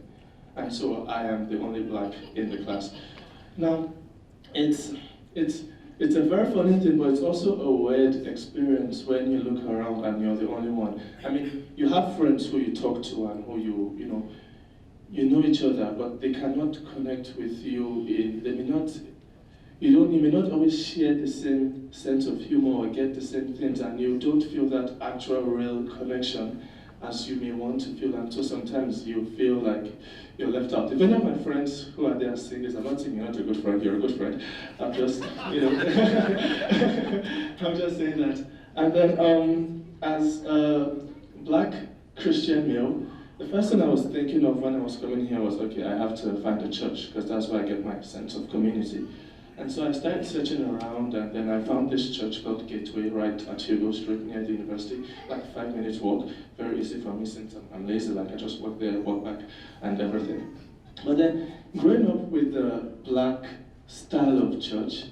And so I am the only black in the class. Now, it's a very funny thing, but it's also a weird experience when you look around and you're the only one. I mean, you have friends who you talk to and who you know each other, but they cannot connect with you. You may not always share the same sense of humor or get the same things, and you don't feel that actual real connection as you may want to feel, and so sometimes you feel like you're left out. If any of my friends who are there saying this, I'm not saying you're not a good friend, you're a good friend. I'm just, you know, I'm just saying that. And then as a black Christian male, the first thing I was thinking of when I was coming here was, okay, I have to find a church, because that's where I get my sense of community. And so I started searching around, and then I found this church called Gateway right at Hugo Street near the university, like a 5-minute walk. Very easy for me since I'm lazy, like I just walk there, walk back, and everything. But then, growing up with the black style of church,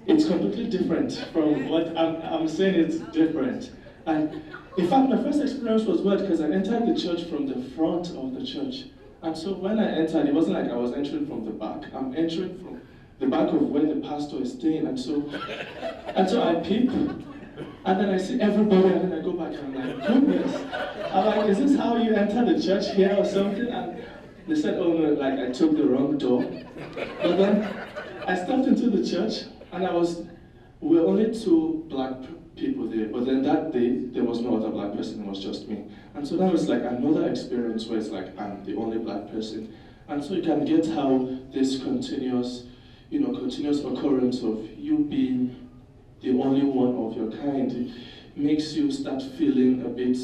it's completely different from what I'm saying. It's different. And in fact, my first experience was weird because I entered the church from the front of the church. And so when I entered, it wasn't like I was entering from the back. I'm entering from the back of where the pastor is staying, and so I peep, and then I see everybody, and then I go back, and I'm like, goodness. I'm like, is this how you enter the church here or something? And they said, oh no, like I took the wrong door. But then I stepped into the church, and we were only 2 black people there, but then that day, there was no other black person, it was just me. And so that was like another experience where it's like, I'm the only black person. And so you can get how this continuous occurrence of you being the only one of your kind makes you start feeling a bit,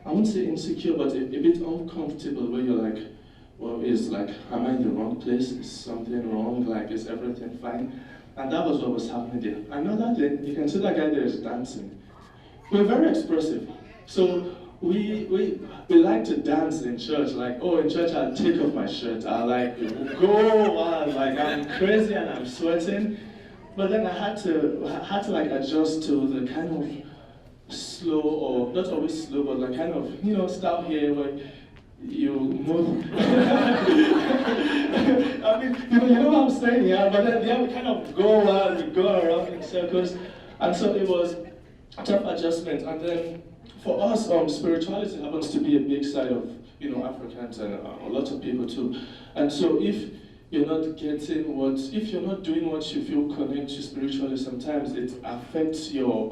I won't say insecure, but a bit uncomfortable, where you're like, well, am I in the wrong place? Is something wrong? Like, is everything fine? And that was what was happening there. Another thing, you can see that guy there is dancing. We're very expressive. So we like to dance in church. Like, oh, in church I'll take off my shirt. I'll like go wild, like I'm crazy and I'm sweating. But then I had to like adjust to the kind of slow, or not always slow, but like kind of, you know, style here where you move. I mean, you know what I'm saying, yeah? But then we kind of go wild, we go around in circles. And so it was a tough adjustment. And then for us, spirituality happens to be a big side of, you know, Africans and a lot of people too. And so if you're not if you're not doing what you feel connect to spiritually, sometimes it affects your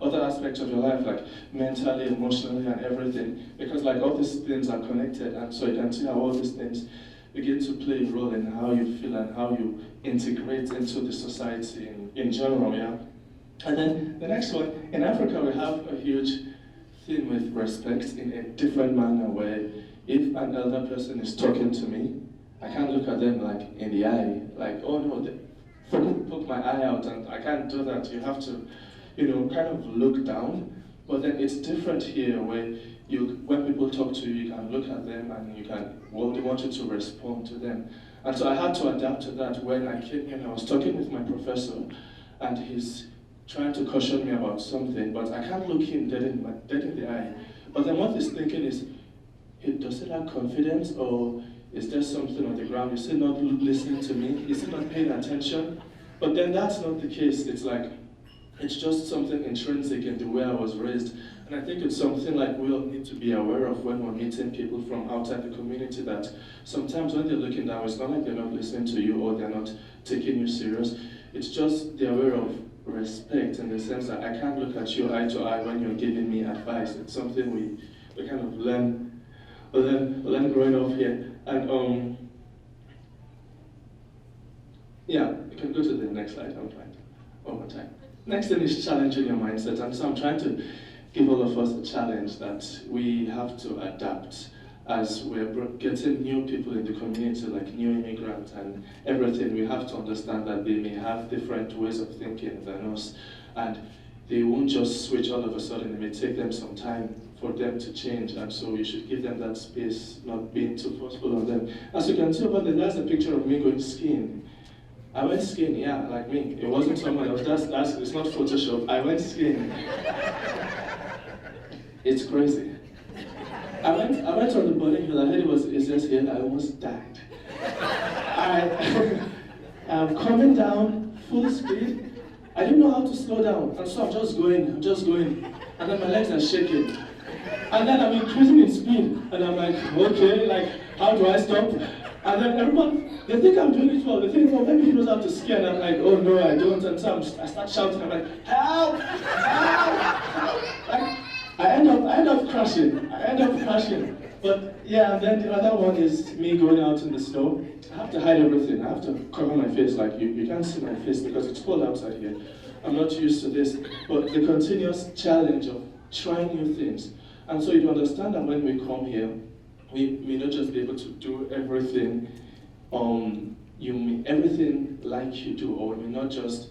other aspects of your life, like mentally, emotionally, and everything. Because like all these things are connected, and so you can see how all these things begin to play a role in how you feel and how you integrate into the society in general, yeah? And then the next one, in Africa we have a huge thing with respect in a different manner, where if an elder person is talking to me, I can't look at them like in the eye, like, oh no, poke my eye out, and I can't do that. You have to, you know, kind of look down. But then it's different here, where when people talk to you, you can look at them and they want you to respond to them. And so I had to adapt to that when I came here. I was talking with my professor, and he's trying to caution me about something, but I can't look him dead in the eye. But then what he's thinking is, does he lack confidence, or is there something on the ground? Is he not listening to me? Is he not paying attention? But then that's not the case. It's like, it's just something intrinsic in the way I was raised. And I think it's something like we all need to be aware of when we're meeting people from outside the community, that sometimes when they're looking down, it's not like they're not listening to you or they're not taking you serious. It's just they're aware of respect, in the sense that I can't look at you eye to eye when you're giving me advice. It's something we kind of learn growing up here. And yeah, you can go to the next slide. I'm trying one more time. Next thing is challenging your mindset. And so I'm trying to give all of us a challenge that we have to adapt as we're getting new people in the community, like new immigrants and everything. We have to understand that they may have different ways of thinking than us, and they won't just switch all of a sudden. It may take them some time for them to change, and so you should give them that space, not being too forceful on them. As you can see over there, that's a picture of me going skiing. I went skiing, yeah, like me. It wasn't someone else. It's not Photoshop. I went skiing. It's crazy. I went on the Bunny Hill. I heard it was easiest hill. I almost died. I'm coming down full speed. I didn't know how to slow down, and so I'm just going, and then my legs are shaking. And then I'm increasing in speed, and I'm like, okay, like, how do I stop? And then everyone, they think I'm doing it well. They think, oh, maybe he knows how to ski, and I'm like, oh no, I don't. And so I start shouting. I'm like, help, help, help. Like, I end up crashing. But yeah, and then the other one is me going out in the snow. I have to hide everything. I have to cover my face. Like, you can't see my face because it's cold outside here. I'm not used to this. But the continuous challenge of trying new things. And so you understand that when we come here, we may not just be able to do everything, everything like you do, or we may not just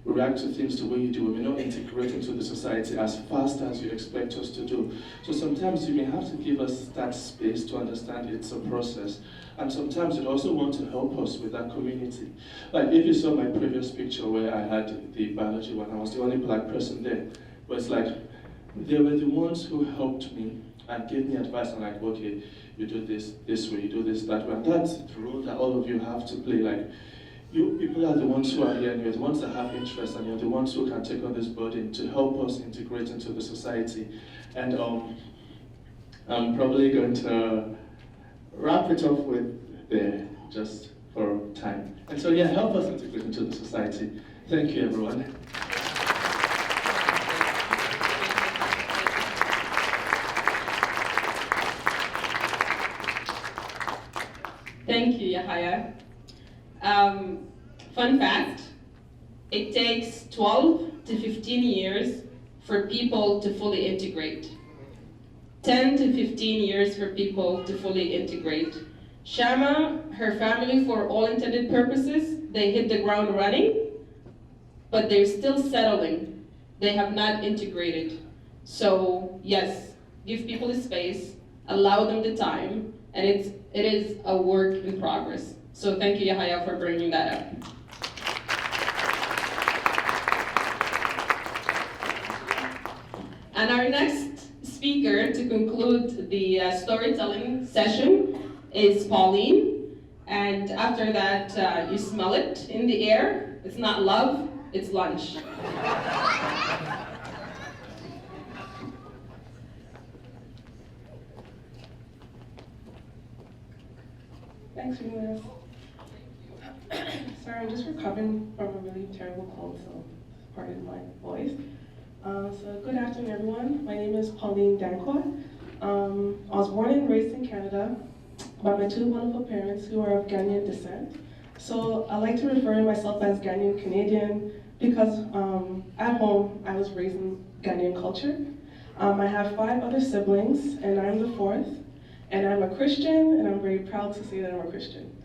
react to things the way you do. We may not integrate into the society as fast as you expect us to do. So sometimes you may have to give us that space to understand it's a process. And sometimes you also want to help us with that community. Like if you saw my previous picture where I had the biology one, I was the only black person there. But it's like, they were the ones who helped me and gave me advice on like, okay, you do this way, you do this that way. And that's the role that all of you have to play. Like, you people are the ones who are here, and you're the ones that have interest, and you're the ones who can take on this burden to help us integrate into the society. And I'm probably going to wrap it up with there, just for time. And so yeah, help us integrate into the society. Thank you, everyone. Thank you, Yahaya. Fun fact, it takes 12 to 15 years for people to fully integrate. 10 to 15 years for people to fully integrate. Shama, her family, for all intended purposes, they hit the ground running, but they're still settling. They have not integrated. So yes, give people the space, allow them the time, and it is a work in progress. So thank you, Yahaya, for bringing that up. And our next speaker to conclude the storytelling session is Pauline. And after that, you smell it in the air. It's not love, it's lunch. Thanks, Venus. Sorry, I'm just recovering from a really terrible cold, so pardon my voice. So good afternoon, everyone. My name is Pauline Dankwa. I was born and raised in Canada by my two wonderful parents who are of Ghanaian descent. So I like to refer to myself as Ghanaian Canadian because at home I was raised in Ghanaian culture. I have 5 other siblings and I'm the 4th. And I'm a Christian, and I'm very proud to say that I'm a Christian.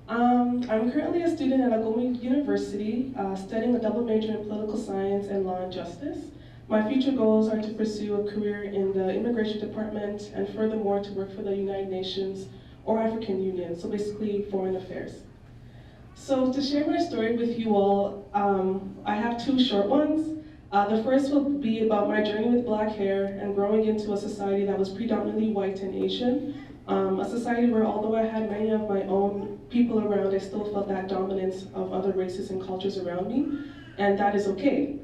I'm currently a student at Agoma University, studying a double major in political science and law and justice. My future goals are to pursue a career in the immigration department, and furthermore to work for the United Nations or African Union, so basically foreign affairs. So to share my story with you all, I have 2 short ones. The first will be about my journey with black hair and growing into a society that was predominantly white and Asian. A society where although I had many of my own people around, I still felt that dominance of other races and cultures around me, and that is okay.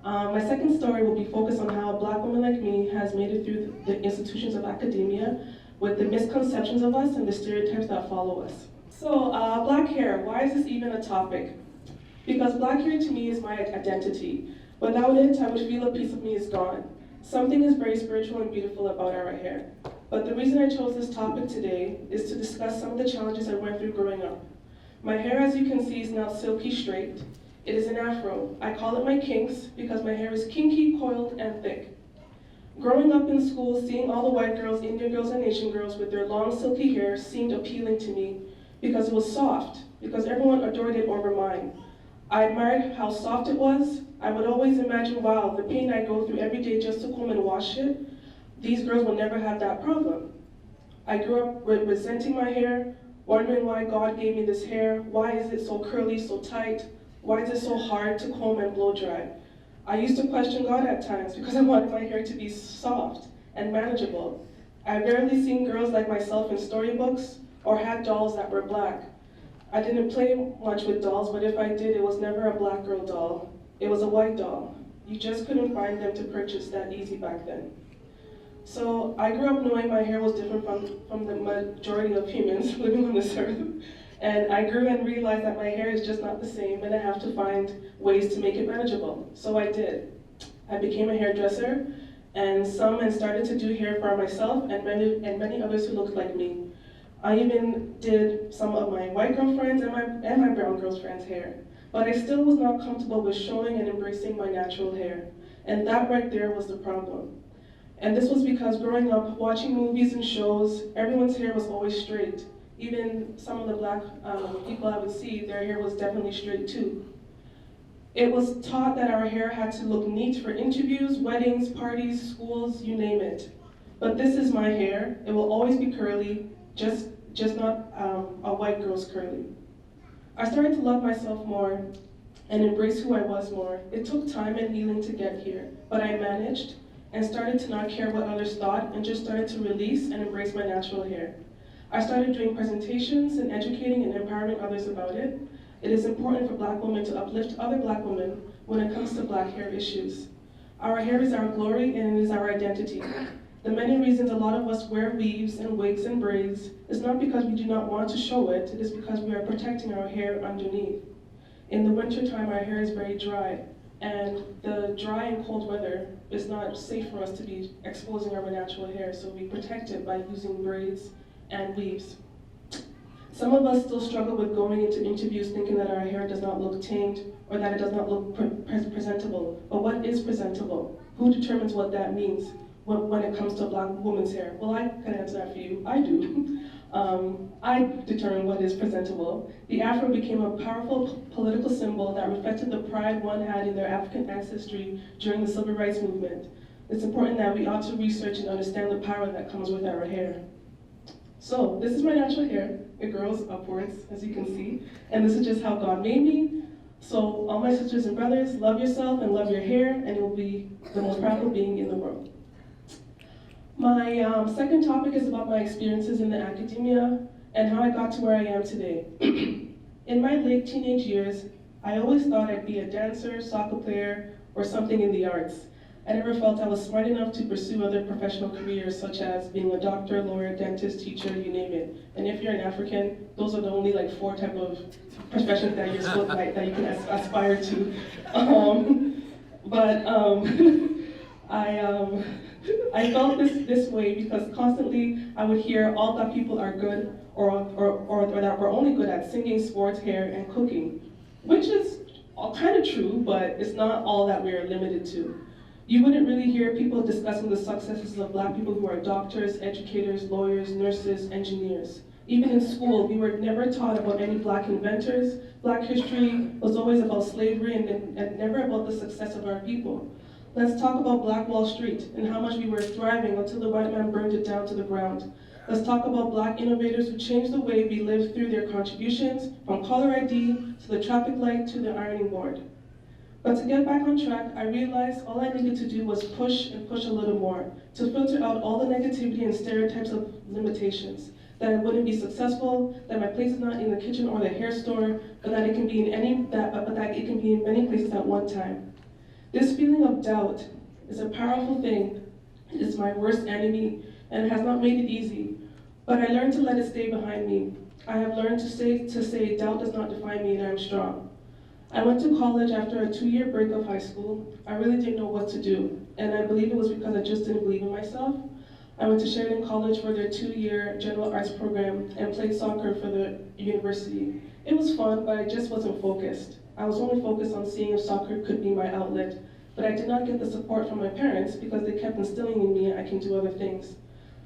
My second story will be focused on how a black woman like me has made it through the institutions of academia with the misconceptions of us and the stereotypes that follow us. So, black hair, why is this even a topic? Because black hair to me is my identity. Without it, I would feel a piece of me is gone. Something is very spiritual and beautiful about our hair. But the reason I chose this topic today is to discuss some of the challenges I went through growing up. My hair, as you can see, is now silky straight. It is an afro. I call it my kinks because my hair is kinky, coiled, and thick. Growing up in school, seeing all the white girls, Indian girls, and Asian girls with their long silky hair seemed appealing to me because it was soft, because everyone adored it over mine. I admired how soft it was. I would always imagine, wow, the pain I go through every day just to comb and wash it, these girls will never have that problem. I grew up resenting my hair, wondering why God gave me this hair, why is it so curly, so tight, why is it so hard to comb and blow dry? I used to question God at times because I wanted my hair to be soft and manageable. I rarely seen girls like myself in storybooks or had dolls that were black. I didn't play much with dolls, but if I did, it was never a black girl doll. It was a white doll. You just couldn't find them to purchase that easy back then. So I grew up knowing my hair was different from the majority of humans living on this earth. And I grew and realized that my hair is just not the same and I have to find ways to make it manageable. So I did. I became a hairdresser and started to do hair for myself and many others who looked like me. I even did some of my white girlfriends and my brown girlfriends' hair. But I still was not comfortable with showing and embracing my natural hair. And that right there was the problem. And this was because growing up, watching movies and shows, everyone's hair was always straight. Even some of the black people I would see, their hair was definitely straight too. It was taught that our hair had to look neat for interviews, weddings, parties, schools, you name it. But this is my hair. It will always be curly, just not a white girl's curly. I started to love myself more and embrace who I was more. It took time and healing to get here, but I managed and started to not care what others thought and just started to release and embrace my natural hair. I started doing presentations and educating and empowering others about it. It is important for black women to uplift other black women when it comes to black hair issues. Our hair is our glory and it is our identity. The many reasons a lot of us wear weaves and wigs and braids is not because we do not want to show it, it is because we are protecting our hair underneath. In the wintertime, our hair is very dry, and the dry and cold weather is not safe for us to be exposing our natural hair, so we protect it by using braids and weaves. Some of us still struggle with going into interviews thinking that our hair does not look tamed or that it does not look presentable. But what is presentable? Who determines what that means? When it comes to a black woman's hair? Well, I can answer that for you. I do. I determine what is presentable. The afro became a powerful political symbol that reflected the pride one had in their African ancestry during the civil rights movement. it's important that we ought to research and understand the power that comes with our hair. So this is my natural hair. It grows upwards, as you can see, and this is just how God made me. So all my sisters and brothers, love yourself and love your hair, and you'll be the most powerful being in the world. My second topic is about my experiences in the academia and how I got to where I am today. In my late teenage years, I always thought I'd be a dancer, soccer player, or something in the arts. I never felt I was smart enough to pursue other professional careers, such as being a doctor, lawyer, dentist, teacher, you name it. And if you're an African, those are the only like 4 type of professions that you're supposed that you can aspire to. I felt this way because constantly I would hear all Black people are good or that we're only good at singing, sports, hair, and cooking, which is all kind of true, but it's not all that we're limited to. You wouldn't really hear people discussing the successes of Black people who are doctors, educators, lawyers, nurses, engineers. Even in school, we were never taught about any Black inventors. Black history was always about slavery and never about the success of our people. Let's talk about Black Wall Street and how much we were thriving until the white man burned it down to the ground. Let's talk about Black innovators who changed the way we live through their contributions, from caller ID to the traffic light to the ironing board. But to get back on track, I realized all I needed to do was push and push a little more, to filter out all the negativity and stereotypes of limitations, that I wouldn't be successful, that my place is not in the kitchen or the hair store, but that it can be that it can be in many places at one time. This feeling of doubt is a powerful thing. It is my worst enemy, and it has not made it easy. But I learned to let it stay behind me. I have learned to say doubt does not define me and I am strong. I went to college after a 2-year break of high school. I really didn't know what to do, and I believe it was because I just didn't believe in myself. I went to Sheridan College for their 2-year general arts program and played soccer for the university. It was fun, but I just wasn't focused. I was only focused on seeing if soccer could be my outlet, but I did not get the support from my parents because they kept instilling in me I can do other things.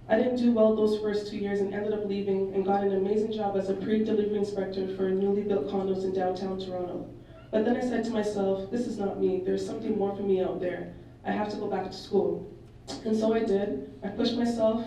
I didn't do well those first 2 years and ended up leaving and got an amazing job as a pre-delivery inspector for newly built condos in downtown Toronto. But then I said to myself, this is not me. There's something more for me out there. I have to go back to school. And so I did. I pushed myself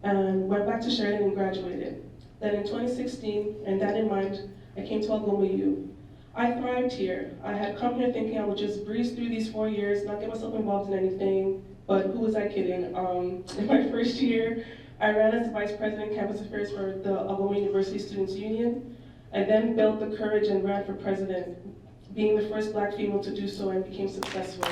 and went back to Sheridan and graduated. Then in 2016, and that in mind, I came to Algoma U. I thrived here. I had come here thinking I would just breeze through these 4 years, not get myself involved in anything, but who was I kidding? In my first year, I ran as Vice President Campus Affairs for the Algoma University Students Union. I then built the courage and ran for president, being the first Black female to do so, and became successful.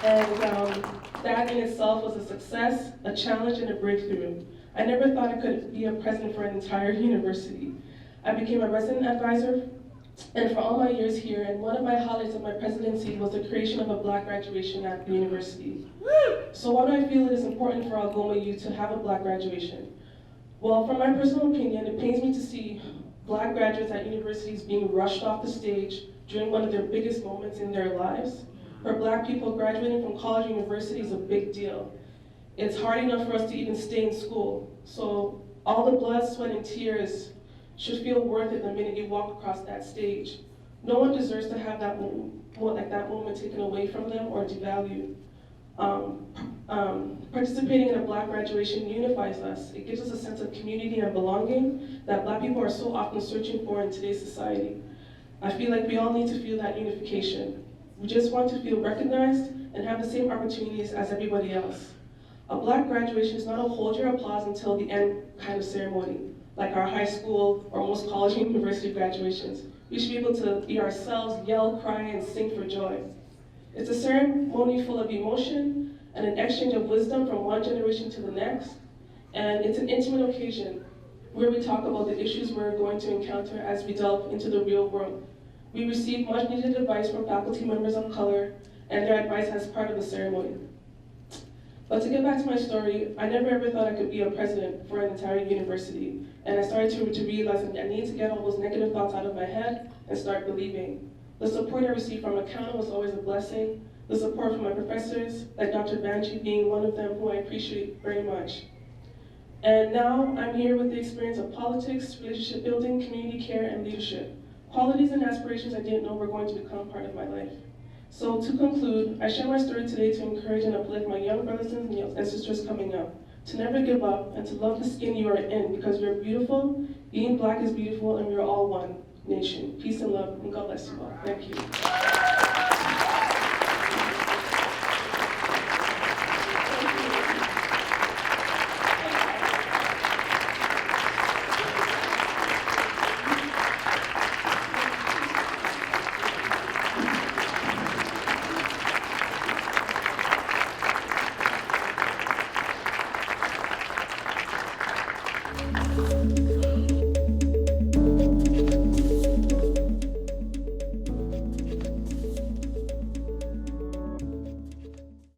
And that in itself was a success, a challenge, and a breakthrough. I never thought I could be a president for an entire university. I became a resident advisor, and for all my years here, and one of my highlights of my presidency was the creation of a Black graduation at the university. So why do I feel it is important for Algoma U to have a Black graduation? Well, from my personal opinion, it pains me to see Black graduates at universities being rushed off the stage during one of their biggest moments in their lives. For Black people, graduating from college or university is a big deal. It's hard enough for us to even stay in school. So all the blood, sweat, and tears should feel worth it the minute you walk across that stage. No one deserves to have that moment taken away from them or devalued. Participating in a Black graduation unifies us. It gives us a sense of community and belonging that Black people are so often searching for in today's society. I feel like we all need to feel that unification. We just want to feel recognized and have the same opportunities as everybody else. A Black graduation is not a hold your applause until the end kind of ceremony, like our high school or most college and university graduations. We should be able to be ourselves, yell, cry, and sing for joy. It's a ceremony full of emotion and an exchange of wisdom from one generation to the next. And it's an intimate occasion where we talk about the issues we're going to encounter as we delve into the real world. We receive much needed advice from faculty members of color and their advice as part of the ceremony. But to get back to my story, I never ever thought I could be a president for an entire university. And I started to realize that I needed to get all those negative thoughts out of my head and start believing. The support I received from ACCANO was always a blessing. The support from my professors, like Dr. Banji being one of them, who I appreciate very much. And now I'm here with the experience of politics, relationship building, community care, and leadership. qualities and aspirations I didn't know were going to become part of my life. So to conclude, I share my story today to encourage and uplift my young brothers and sisters coming up, to never give up and to love the skin you are in because you're beautiful, being Black is beautiful, and we are all one nation. Peace and love, and God bless you all. Thank you.